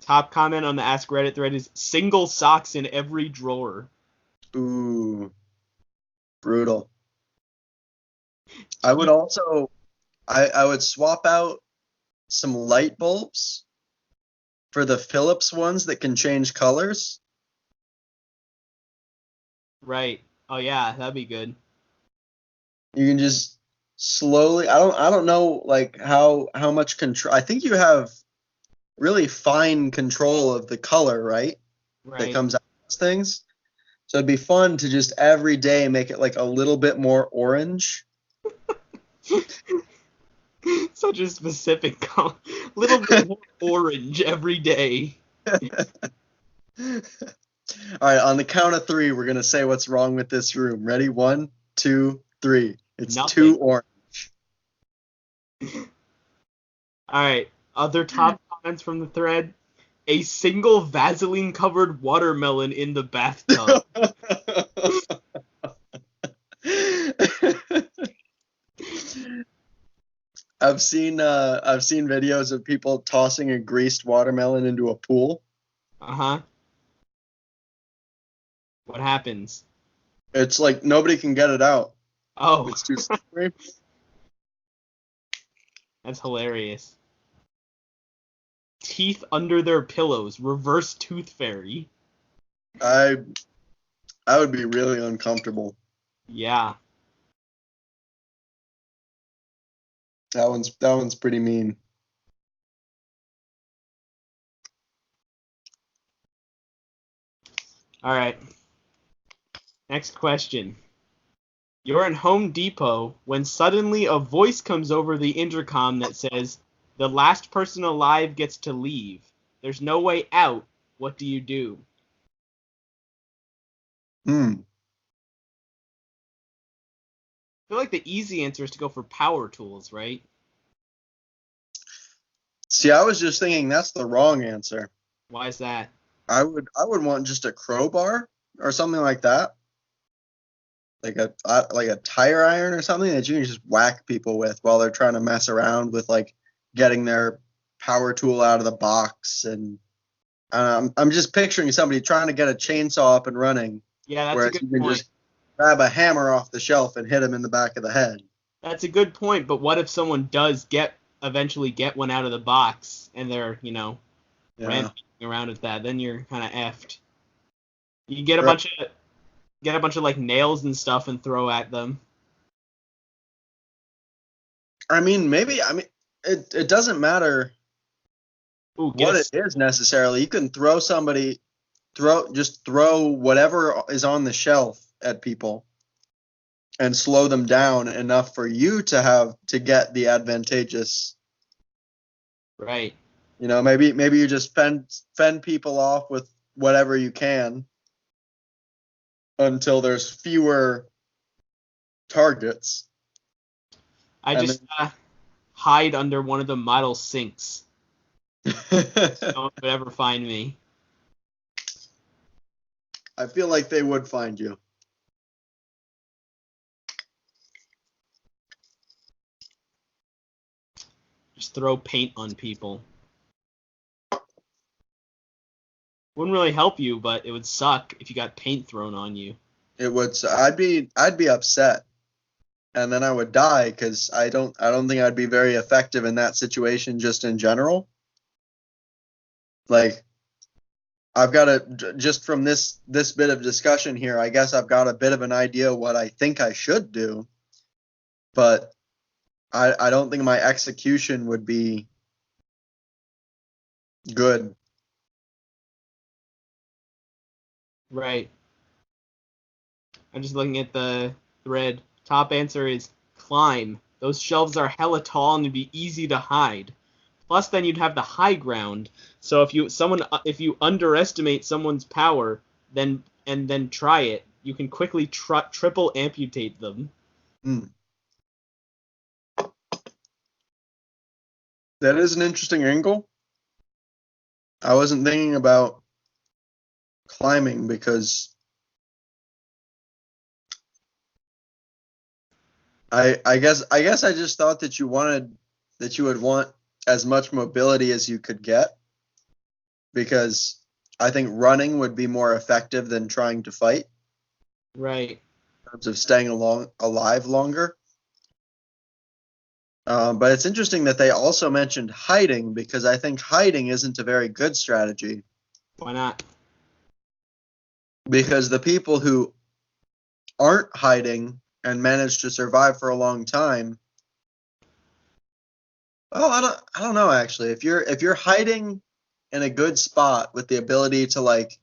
Speaker 1: Top comment on the Ask Reddit thread is single socks in every drawer.
Speaker 2: Ooh. Brutal. I would also I would swap out some light bulbs for the Philips ones that can change colors.
Speaker 1: Right. Oh yeah, that'd be good.
Speaker 2: You can just slowly. I don't know like how much control. I think you have really fine control of the color, right? That
Speaker 1: Right.
Speaker 2: comes out of those things. So it'd be fun to just every day make it like a little bit more orange.
Speaker 1: Such a specific little bit more orange every day.
Speaker 2: All right, on the count of three, we're gonna say what's wrong with this room. Ready? 1, 2, 3. It's
Speaker 1: Nothing.
Speaker 2: too orange.
Speaker 1: All right. Other top comments from the thread. A single Vaseline covered watermelon in the bathtub.
Speaker 2: I've seen videos of people tossing a greased watermelon into a pool.
Speaker 1: Uh-huh. What happens?
Speaker 2: It's like nobody can get it out.
Speaker 1: Oh,
Speaker 2: It's too slippery.
Speaker 1: that's hilarious. Teeth under their pillows. Reverse tooth fairy.
Speaker 2: I would be really uncomfortable.
Speaker 1: Yeah.
Speaker 2: That one's pretty mean.
Speaker 1: All right. Next question. You're in Home Depot when suddenly a voice comes over the intercom that says, "The last person alive gets to leave. There's no way out. What do you do?"
Speaker 2: Hmm.
Speaker 1: I feel like the easy answer is to go for power tools, right?
Speaker 2: See, I was just thinking that's the wrong answer.
Speaker 1: Why is that?
Speaker 2: I would want just a crowbar or something like that. Like a tire iron or something that you can just whack people with while they're trying to mess around with like getting their power tool out of the box. And I'm just picturing somebody trying to get a chainsaw up and running,
Speaker 1: Yeah, that's a
Speaker 2: whereas
Speaker 1: good
Speaker 2: you can
Speaker 1: point.
Speaker 2: just grab a hammer off the shelf and hit him in the back of the head.
Speaker 1: That's a good point, but what if someone does eventually get one out of the box and they're,
Speaker 2: Yeah.
Speaker 1: ramping around with that? Then you're kind of effed. You get a
Speaker 2: Right.
Speaker 1: bunch of like nails and stuff and throw at them.
Speaker 2: I mean, it doesn't matter
Speaker 1: Ooh,
Speaker 2: what it is necessarily. You can throw whatever is on the shelf at people and slow them down enough for you to get the advantageous.
Speaker 1: right.
Speaker 2: Maybe you just fend people off with whatever you can until there's fewer targets.
Speaker 1: I
Speaker 2: And
Speaker 1: just hide under one of the model sinks. No one would ever find me.
Speaker 2: I feel like they would find you.
Speaker 1: Just throw paint on people. Wouldn't really help you, but it would suck if you got paint thrown on you.
Speaker 2: It would. I'd be upset, and then I would die because I don't think I'd be very effective in that situation just in general. Like I've got just from this bit of discussion here, I guess I've got a bit of an idea what I think I should do, but I don't think my execution would be good.
Speaker 1: Right. I'm just looking at the thread. Top answer is climb. Those shelves are hella tall and it'd be easy to hide. Plus, then you'd have the high ground. So if you underestimate someone's power, then try it, you can quickly triple amputate them.
Speaker 2: Hmm. That is an interesting angle. I wasn't thinking about climbing because I guess I just thought that you would want as much mobility as you could get because I think running would be more effective than trying to fight
Speaker 1: Right.
Speaker 2: in terms of staying alive longer. But it's interesting that they also mentioned hiding, because I think hiding isn't a very good strategy.
Speaker 1: Why not?
Speaker 2: Because the people who aren't hiding and manage to survive for a long time. Oh, I don't know actually. If you're hiding in a good spot with the ability to like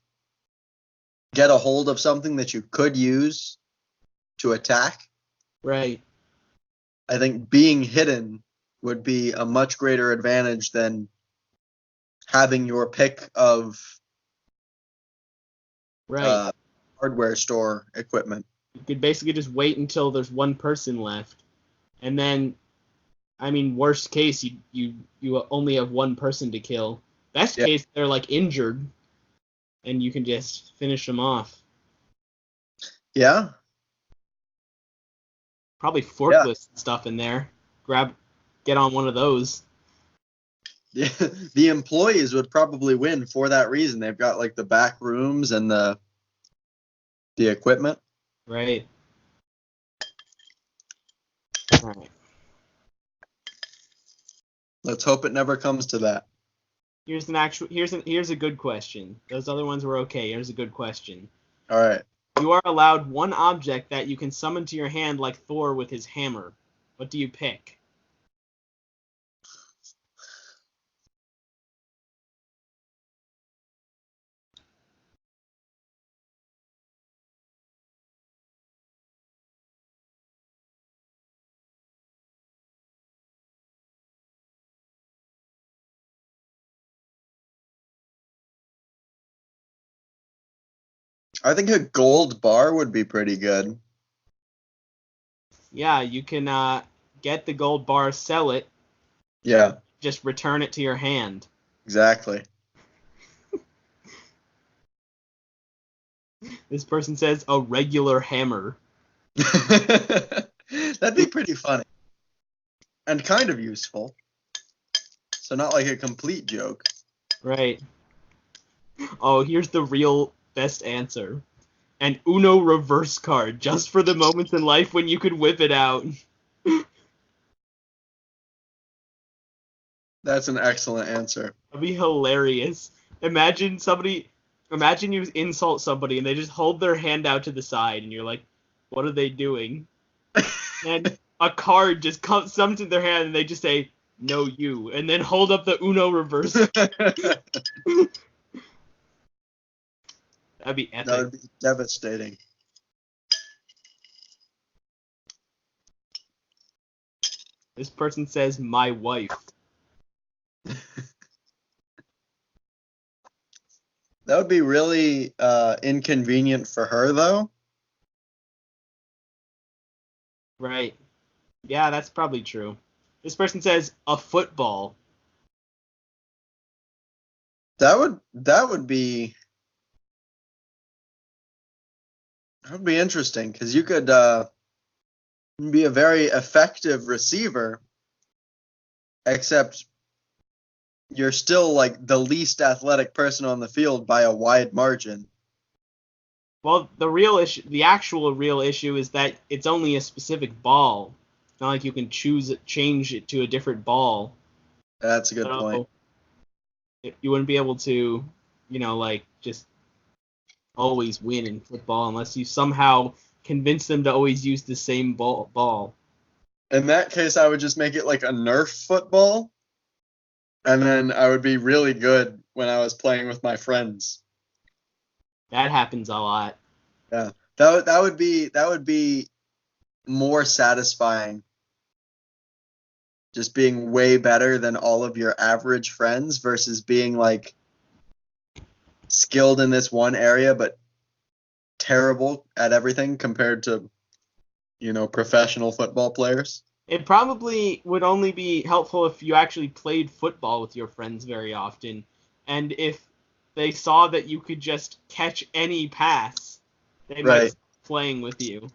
Speaker 2: get a hold of something that you could use to attack,
Speaker 1: Right.
Speaker 2: I think being hidden would be a much greater advantage than having your pick of
Speaker 1: Right.
Speaker 2: uh, hardware store equipment.
Speaker 1: You could basically just wait until there's one person left, and then, I mean, worst case, you only have one person to kill. Best
Speaker 2: Yeah.
Speaker 1: case, they're like injured, and you can just finish them off.
Speaker 2: Yeah.
Speaker 1: Probably
Speaker 2: Yeah.
Speaker 1: forklifts and stuff in there. Get on one of those.
Speaker 2: The employees would probably win for that reason. They've got like the back rooms and the equipment.
Speaker 1: Right. All right.
Speaker 2: Let's hope it never comes to that.
Speaker 1: Here's a good question. Those other ones were okay. Here's a good question.
Speaker 2: All right.
Speaker 1: You are allowed one object that you can summon to your hand like Thor with his hammer. What do you pick?
Speaker 2: I think a gold bar would be pretty good.
Speaker 1: Yeah, you can get the gold bar, sell it,
Speaker 2: Yeah,
Speaker 1: just return it to your hand.
Speaker 2: exactly.
Speaker 1: This person says a regular hammer.
Speaker 2: That'd be pretty funny. And kind of useful. So not like a complete joke.
Speaker 1: Right. Oh, here's the real best answer. An Uno reverse card, just for the moments in life when you could whip it out.
Speaker 2: That's an excellent answer.
Speaker 1: That'd be hilarious. Imagine you insult somebody and they just hold their hand out to the side and you're like, what are they doing? And a card just comes into their hand and they just say, no, you, and then hold up the Uno reverse. That'd be epic.
Speaker 2: That would be devastating.
Speaker 1: This person says, my wife.
Speaker 2: That would be really inconvenient for her, though.
Speaker 1: Right. Yeah, that's probably true. This person says, a football.
Speaker 2: That would be interesting, because you could be a very effective receiver, except you're still like the least athletic person on the field by a wide margin.
Speaker 1: Well, the actual real issue is that it's only a specific ball. It's not like you can change it to a different ball.
Speaker 2: That's a good point.
Speaker 1: You wouldn't be able to, like just always win in football unless you somehow convince them to always use the same ball.
Speaker 2: In that case, I would just make it like a Nerf football, and then I would be really good when I was playing with my friends.
Speaker 1: That happens a lot.
Speaker 2: Yeah, that would be more satisfying. Just being way better than all of your average friends versus being like skilled in this one area but terrible at everything compared to, professional football players.
Speaker 1: It probably would only be helpful if you actually played football with your friends very often, and if they saw that you could just catch any pass, they might
Speaker 2: Right.
Speaker 1: start playing with you.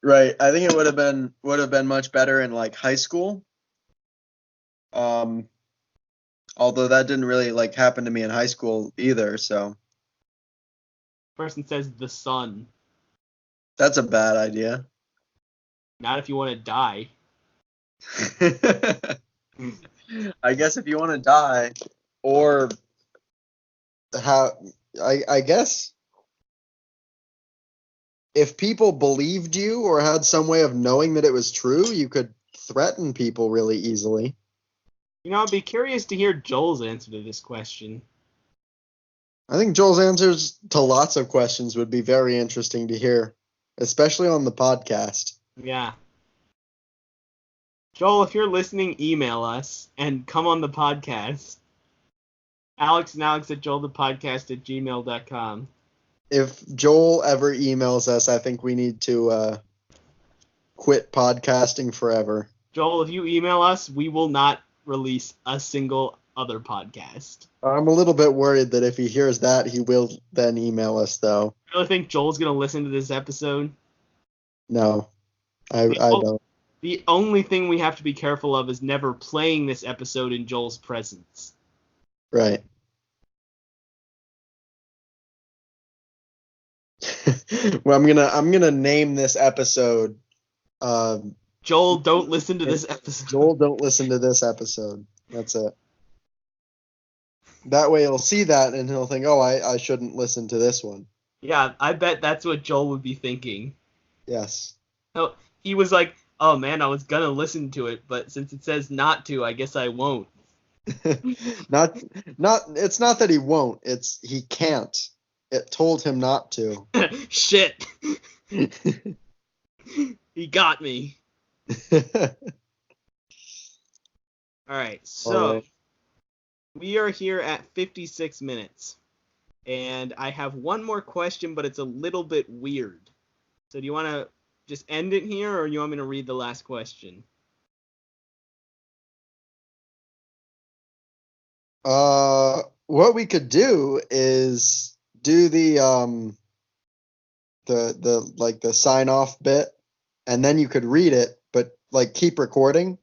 Speaker 2: Right. I think it would have been much better in like high school. Um, although that didn't really like happen to me in high school either, so
Speaker 1: Person says the sun.
Speaker 2: that's a bad idea.
Speaker 1: Not if you want to die.
Speaker 2: I guess if you want to die, or I guess if people believed you or had some way of knowing that it was true, you could threaten people really easily.
Speaker 1: I'd be curious to hear Joel's answer to this question.
Speaker 2: I think Joel's answers to lots of questions would be very interesting to hear, especially on the podcast.
Speaker 1: Yeah. Joel, if you're listening, email us and come on the podcast. Alex and Alex at joelthepodcast@gmail.com.
Speaker 2: If Joel ever emails us, I think we need to quit podcasting forever.
Speaker 1: Joel, if you email us, we will not release a single other podcast.
Speaker 2: I'm a little bit worried that if he hears that, he will then email us, though.
Speaker 1: You really think Joel's going to listen to this episode?
Speaker 2: No, I don't.
Speaker 1: The only thing we have to be careful of is never playing this episode in Joel's presence.
Speaker 2: Right. Well, I'm gonna name this episode.
Speaker 1: Joel, don't listen to this episode.
Speaker 2: Joel, don't listen to this episode. That's it. That way he'll see that and he'll think, oh, I shouldn't listen to this one.
Speaker 1: Yeah, I bet that's what Joel would be thinking.
Speaker 2: Yes.
Speaker 1: No, he was like, oh man, I was gonna listen to it, but since it says not to, I guess I won't.
Speaker 2: It's not that he won't, it's he can't. It told him not to.
Speaker 1: Shit. He got me. Alright, so we are here at 56 minutes. And I have one more question, but it's a little bit weird. So do you want to just end it here, or do you want me to read the last question?
Speaker 2: What we could do is do the sign off bit, and then you could read it, but like keep recording.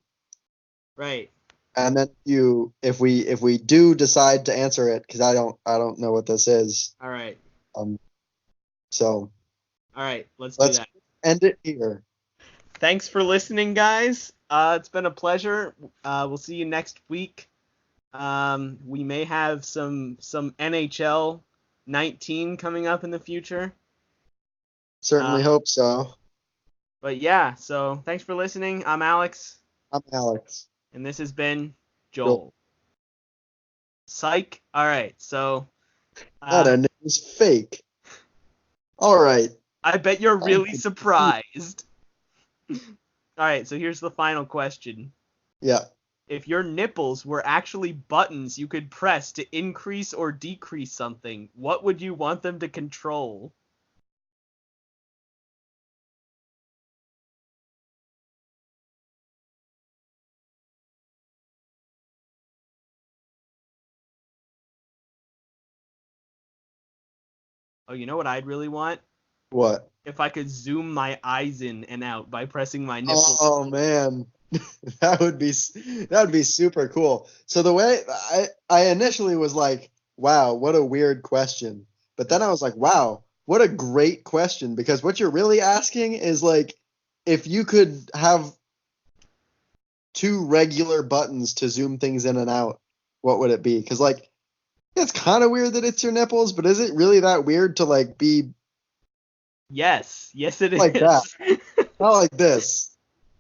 Speaker 1: Right.
Speaker 2: And then if we do decide to answer it, because I don't know what this is.
Speaker 1: All right.
Speaker 2: So.
Speaker 1: All right, let's do that.
Speaker 2: End it here.
Speaker 1: Thanks for listening, guys. It's been a pleasure. We'll see you next week. We may have some NHL 19 coming up in the future.
Speaker 2: Certainly hope so.
Speaker 1: But yeah, so thanks for listening. I'm Alex.
Speaker 2: I'm Alex.
Speaker 1: And this has been Joel. Psych. All right, so.
Speaker 2: That is fake. All right.
Speaker 1: I bet you're really surprised. All right, so here's the final question.
Speaker 2: Yeah.
Speaker 1: If your nipples were actually buttons you could press to increase or decrease something, what would you want them to control? Oh, you know what I'd really want?
Speaker 2: What?
Speaker 1: If I could zoom my eyes in and out by pressing my nipples.
Speaker 2: Oh man. that would be super cool. So the way I initially was like, wow, what a weird question. But then I was like, wow, what a great question, because what you're really asking is like, if you could have two regular buttons to zoom things in and out, what would it be? Because like, it's kind of weird that it's your nipples, but is it really that weird to like be?
Speaker 1: Yes it is.
Speaker 2: Like that. Not like this.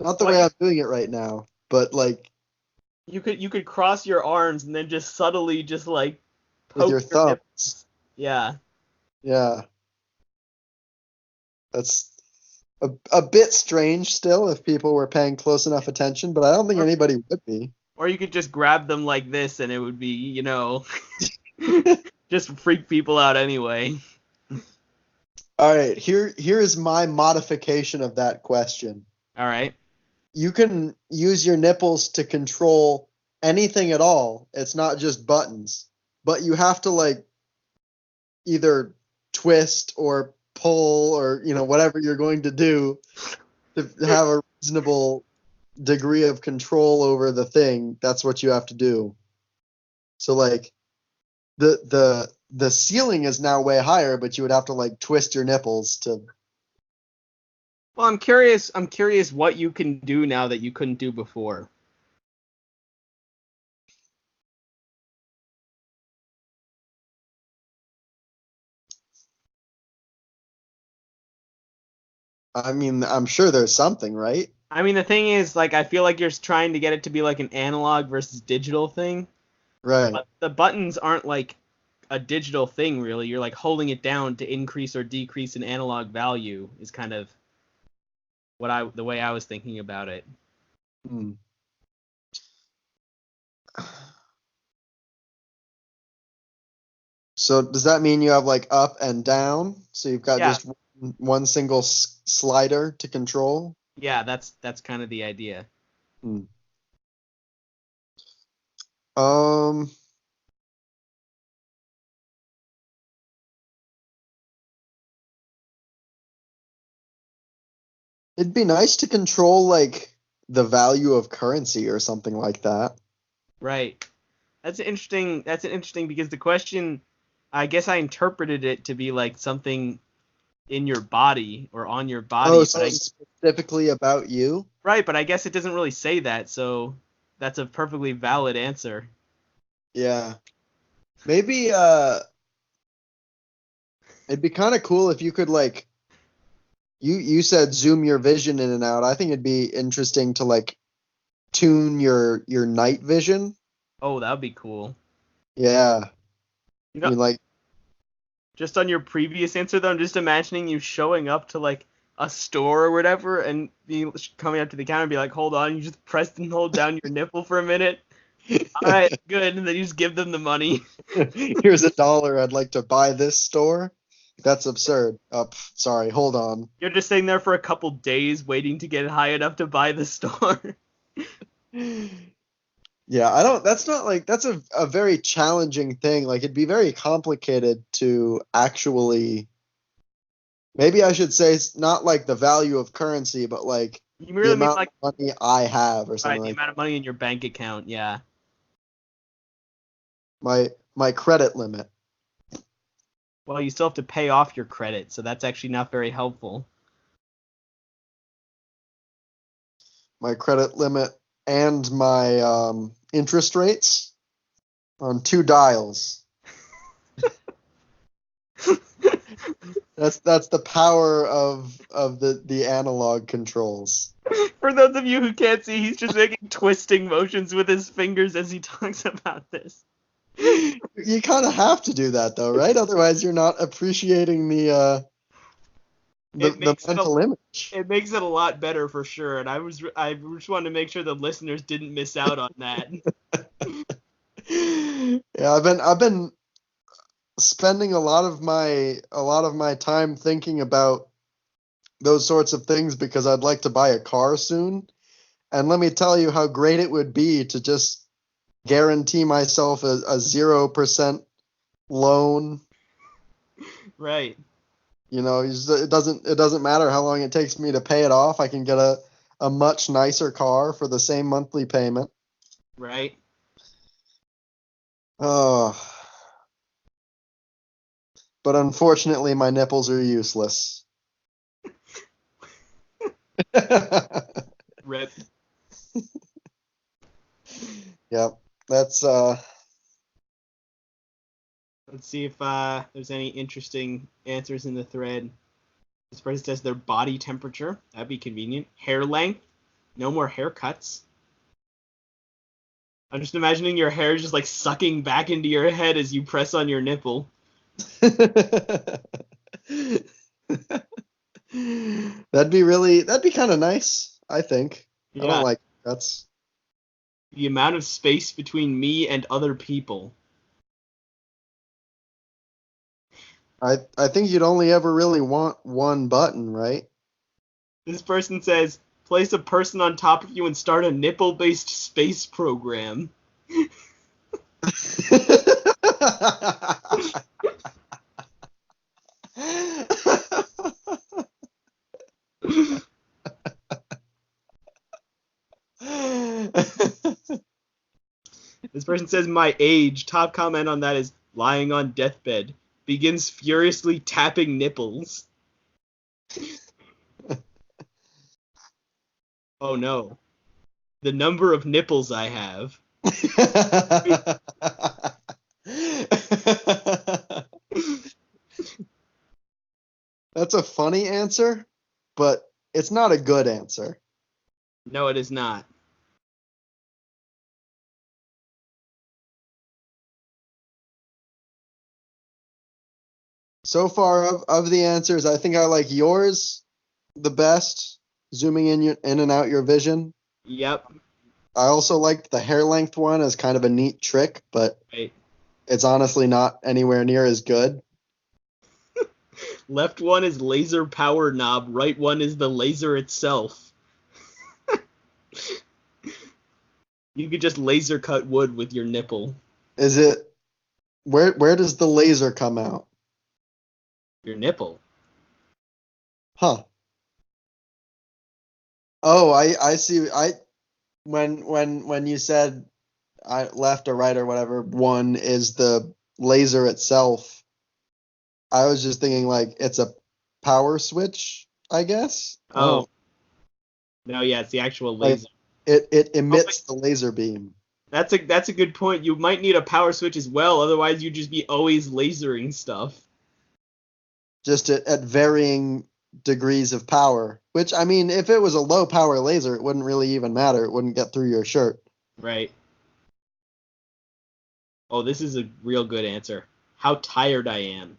Speaker 2: Not the way I'm doing it right now, but like.
Speaker 1: You could cross your arms and then just subtly just like
Speaker 2: poke with your thumbs. Nipples.
Speaker 1: Yeah.
Speaker 2: Yeah. That's a bit strange still if people were paying close enough attention, but I don't think anybody would be.
Speaker 1: Or you could just grab them like this and it would be, just freak people out anyway.
Speaker 2: All right, here is my modification of that question.
Speaker 1: All right.
Speaker 2: You can use your nipples to control anything at all. It's not just buttons, but you have to like either twist or pull or whatever you're going to do to have a reasonable degree of control over the thing. That's what you have to do. So like the ceiling is now way higher, but you would have to like twist your nipples to
Speaker 1: Well, I'm curious. I'm curious what you can do now that you couldn't do before.
Speaker 2: I mean, I'm sure there's something, right?
Speaker 1: I mean, the thing is, like, I feel like you're trying to get it to be like an analog versus digital thing,
Speaker 2: Right.
Speaker 1: but the buttons aren't like a digital thing, really. You're like holding it down to increase or decrease an analog value is kind of the way I was thinking about it.
Speaker 2: Hmm. So does that mean you have like up and down? So you've got
Speaker 1: Yeah,
Speaker 2: just one single slider to control?
Speaker 1: yeah, that's kind of the idea.
Speaker 2: Hmm. Um, it'd be nice to control like the value of currency or something like that.
Speaker 1: Right. That's interesting. That's interesting because the question, I guess I interpreted it to be like something in your body or on your
Speaker 2: Oh,
Speaker 1: body, but
Speaker 2: so specifically about you?
Speaker 1: right, but I guess it doesn't really say that, so that's a perfectly valid answer.
Speaker 2: Yeah. Maybe it'd be kind of cool if you could like you said zoom your vision in and out. I think it'd be interesting to like tune your night vision.
Speaker 1: Oh, that would be cool.
Speaker 2: Yeah.
Speaker 1: You
Speaker 2: I
Speaker 1: know,
Speaker 2: mean like
Speaker 1: just on your previous answer though, I'm just imagining you showing up to like a store or whatever and coming up to the counter and be like, "Hold on," you just press and hold down your nipple for a minute. All right, good, and then you just give them the money.
Speaker 2: here's $1. I'd like to buy this store. That's absurd. Sorry, hold on.
Speaker 1: You're just sitting there for a couple days waiting to get high enough to buy the store.
Speaker 2: Yeah, I don't that's not like that's a very challenging thing. Like it'd be very complicated to actually maybe I should say it's not like the value of currency, but like
Speaker 1: You
Speaker 2: the
Speaker 1: really mean
Speaker 2: amount
Speaker 1: like
Speaker 2: of money I have or something
Speaker 1: right, the
Speaker 2: like
Speaker 1: amount of money in your bank account, yeah.
Speaker 2: my credit limit.
Speaker 1: Well, you still have to pay off your credit, so that's actually not very helpful.
Speaker 2: My credit limit and my interest rates on 2 dials. That's the power of the analog controls.
Speaker 1: For those of you who can't see, he's just making twisting motions with his fingers as he talks about this.
Speaker 2: You kind of have to do that though, right? Otherwise, you're not appreciating
Speaker 1: It
Speaker 2: the
Speaker 1: makes it a
Speaker 2: mental image.
Speaker 1: it makes it a lot better for sure, and I just wanted to make sure the listeners didn't miss out on that.
Speaker 2: Yeah, I've been spending a lot of my time thinking about those sorts of things because I'd like to buy a car soon. And let me tell you how great it would be to just guarantee myself a 0% loan.
Speaker 1: Right,
Speaker 2: You know, it doesn't matter how long it takes me to pay it off. I can get a much nicer car for the same monthly payment.
Speaker 1: right.
Speaker 2: Oh, but unfortunately, my nipples are useless.
Speaker 1: Rip.
Speaker 2: Yep, that's
Speaker 1: Let's see if there's any interesting answers in the thread. This person says their body temperature. That'd be convenient. Hair length. No more haircuts. I'm just imagining your hair just like sucking back into your head as you press on your nipple.
Speaker 2: that'd be kind of nice, I think. I don't
Speaker 1: Yeah.
Speaker 2: like that's
Speaker 1: The amount of space between me and other people.
Speaker 2: I think you'd only ever really want one button, right?
Speaker 1: This person says, place a person on top of you and start a nipple-based space program. This person says, my age. Top comment on that is lying on deathbed. Begins furiously tapping nipples. Oh no. The number of nipples I have.
Speaker 2: That's a funny answer, but it's not a good answer.
Speaker 1: No, it is not.
Speaker 2: So far of the answers, I think I like yours the best, zooming in and out your vision.
Speaker 1: Yep.
Speaker 2: I also liked the hair length one as kind of a neat trick, but
Speaker 1: Right.
Speaker 2: it's honestly not anywhere near as good.
Speaker 1: Left one is laser power knob. Right one is the laser itself. You could just laser cut wood with your nipple.
Speaker 2: Is it where does the laser come out?
Speaker 1: Your nipple.
Speaker 2: Huh. Oh, I see. When you said left or right or whatever, one is the laser itself. I was just thinking like it's a power switch, I guess.
Speaker 1: Oh. No, yeah, it's the actual laser.
Speaker 2: It emits the laser beam.
Speaker 1: That's a good point. You might need a power switch as well, otherwise you'd just be always lasering stuff.
Speaker 2: Just at varying degrees of power. Which, I mean, if it was a low power laser, it wouldn't really even matter. It wouldn't get through your shirt.
Speaker 1: Right. Oh, this is a real good answer. How tired I am.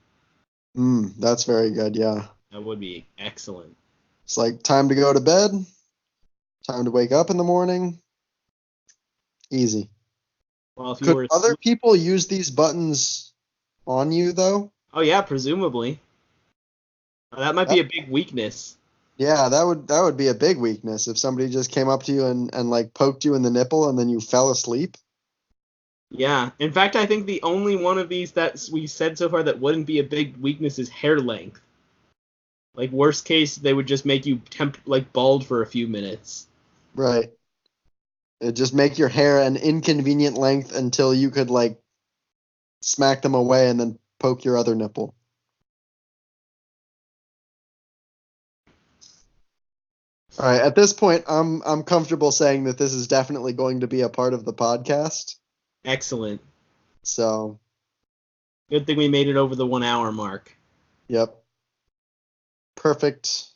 Speaker 2: That's very good, yeah.
Speaker 1: That would be excellent.
Speaker 2: It's like time to go to bed, time to wake up in the morning. Easy.
Speaker 1: Well, if you
Speaker 2: Could
Speaker 1: were
Speaker 2: other people use these buttons on you, though?
Speaker 1: Oh yeah, presumably. That might be a big weakness.
Speaker 2: Yeah, that would be a big weakness if somebody just came up to you and like poked you in the nipple and then you fell asleep.
Speaker 1: Yeah. In fact, I think the only one of these that we said so far that wouldn't be a big weakness is hair length. Like worst case, they would just make you bald for a few minutes.
Speaker 2: Right. It'd just make your hair an inconvenient length until you could like smack them away and then poke your other nipple. All right, at this point, I'm comfortable saying that this is definitely going to be a part of the podcast.
Speaker 1: Excellent.
Speaker 2: So,
Speaker 1: Good thing we made it over the 1 hour mark.
Speaker 2: yep. Perfect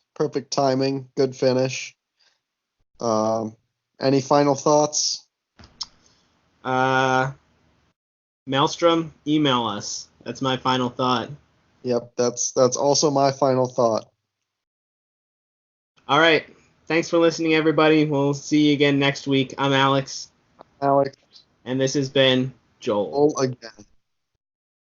Speaker 2: timing. Good finish. Any final thoughts?
Speaker 1: Maelstrom, email us. That's my final thought.
Speaker 2: Yep, that's also my final thought.
Speaker 1: All right. Thanks for listening, everybody. We'll see you again next week. I'm Alex.
Speaker 2: Alex.
Speaker 1: And this has been Joel.
Speaker 2: Again.